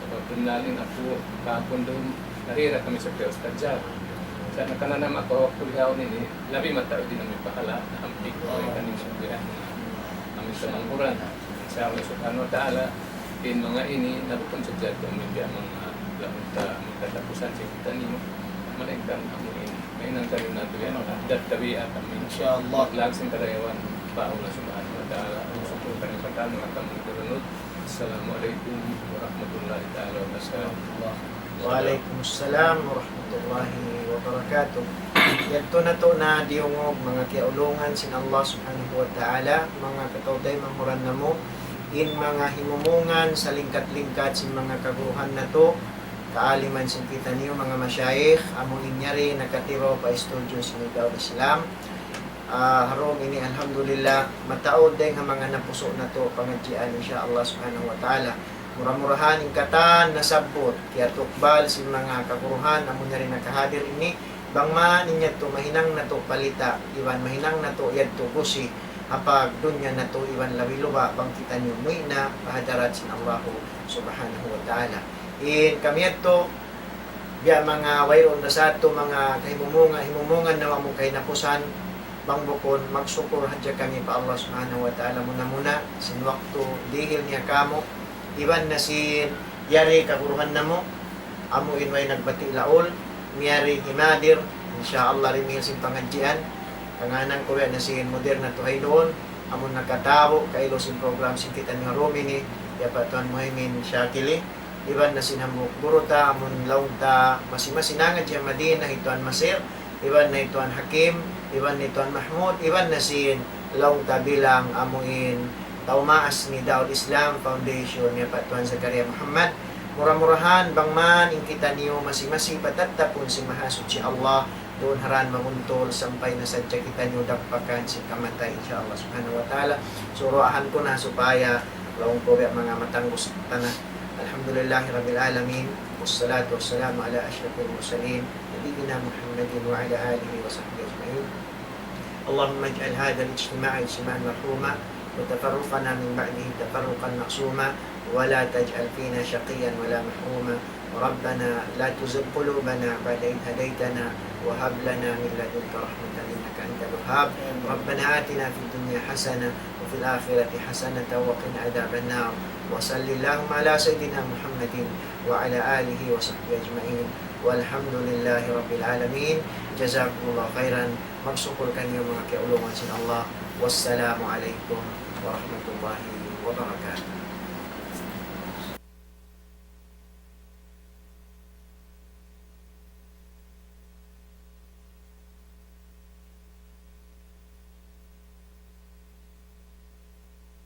Sa babunalin ako, kahapon doon, narira kami sa Piyos Tadjad. Sa nakananam ako, kulihaw nini, labi matao din namin pakala, na ampik ko ay kanin subuyan. Amin sa mangkuran. Sa amin subhanahu wa ta'ala, in mga ini, narupon sa dyan, kung hindi ang mga lamunta, magtatapusan sa kita niyo, malaigtan amuin. May nang tayo na ito yan, datawi at amin. Insyaallah. Maglagsing karayawan, paula subhanahu wa ta'ala, ang suko ka rin patan, mga kamang turunod. Assalamualaikum warahmatullahi ta'ala wabarakatuh. Waalaikumsalam warahmatullahi wabarakatuh. Yadto na to na diungog mga kiaulungan sin Allah subhanahu wa ta'ala, mga katawday manghuran na mo, in mga himumungan sa lingkat-lingkat sin mga kaguhan na to, kaaliman sin kita niyo mga masyayikh, among inyari nakatiro pa studio sin Daud Islam. Harom ini alhamdulillah, mataod din nga mga napuso na to, pangadjian insya Allah subhanahu wa ta'ala. Murah-murahan ingkatan nasabot kaya tukbal si mga kakuruhan amo na rin nakahadir ini bangman ninya to mahinang na to palita iwan mahinang na to yad to kusi apag dunya na to iwan lawiluba bang kita niyo muy na pahadarat sin Allah subhanahu wa ta'ala in kami to biya mga wayron na sa to mga himumungan na mo kay napusan bang bukon magsukur hadya kami pa Allah subhanahu wa ta'ala muna sin waktu dihil niya kamo iban na si yari kakuruhan na mo amo inway nagbati laol miyari himadir insyaallah rimil sin pangadjian kanganan ko na si modern na tuhay doon amo nakatabo kailo sin program sin kita ni Romi ni yapatuan Muhammad Shakili iban na sinambuk buruta amon launta masimasinangan siya Madina ituan Masir iban na ituan Hakim iban na ituan Mahmud iban na sin launta bilang amuin Taumaas ni Daud Islam Foundation ni Patuan Zakaria Muhammad murah-murahan bangman in kita niyo masing-masing patatapon si mahasud si Allah doon haran mamuntol sampay na sadya kita nyo dagpakan si kamatay insyaAllah subhanahu wa ta'ala. Suruahan ko na supaya lawang po mga matanggos tanah. Alhamdulillahi rabbil alamin. Wassalatu wassalamu ala asyrafil mursalin nabiyina Muhammadin wa ala alihi wa sahbihi ajma'in. اللهم اجعل هذا الاجتماع اجتماعا مرحوما وتفرقنا من بعده تفرقا معصوما ولا تجعل فينا شقيا ولا محروما. ربنا لا تزغ قلوبنا بعد إذ هديتنا وهب لنا من لدنك رحمة إنك أنت الوهاب. ربنا آتنا في الدنيا حسنة وفي الآخرة حسنة وقنا عذاب النار. وصل اللهم على سيدنا محمد وعلى آله وصحبه أجمعين والحمد لله رب العالمين. جزاكم الله خيرا. Magsukol kanyo mga kiulungan sin Allah. Wassalamu alaikum warahmatullahi wabarakatuh.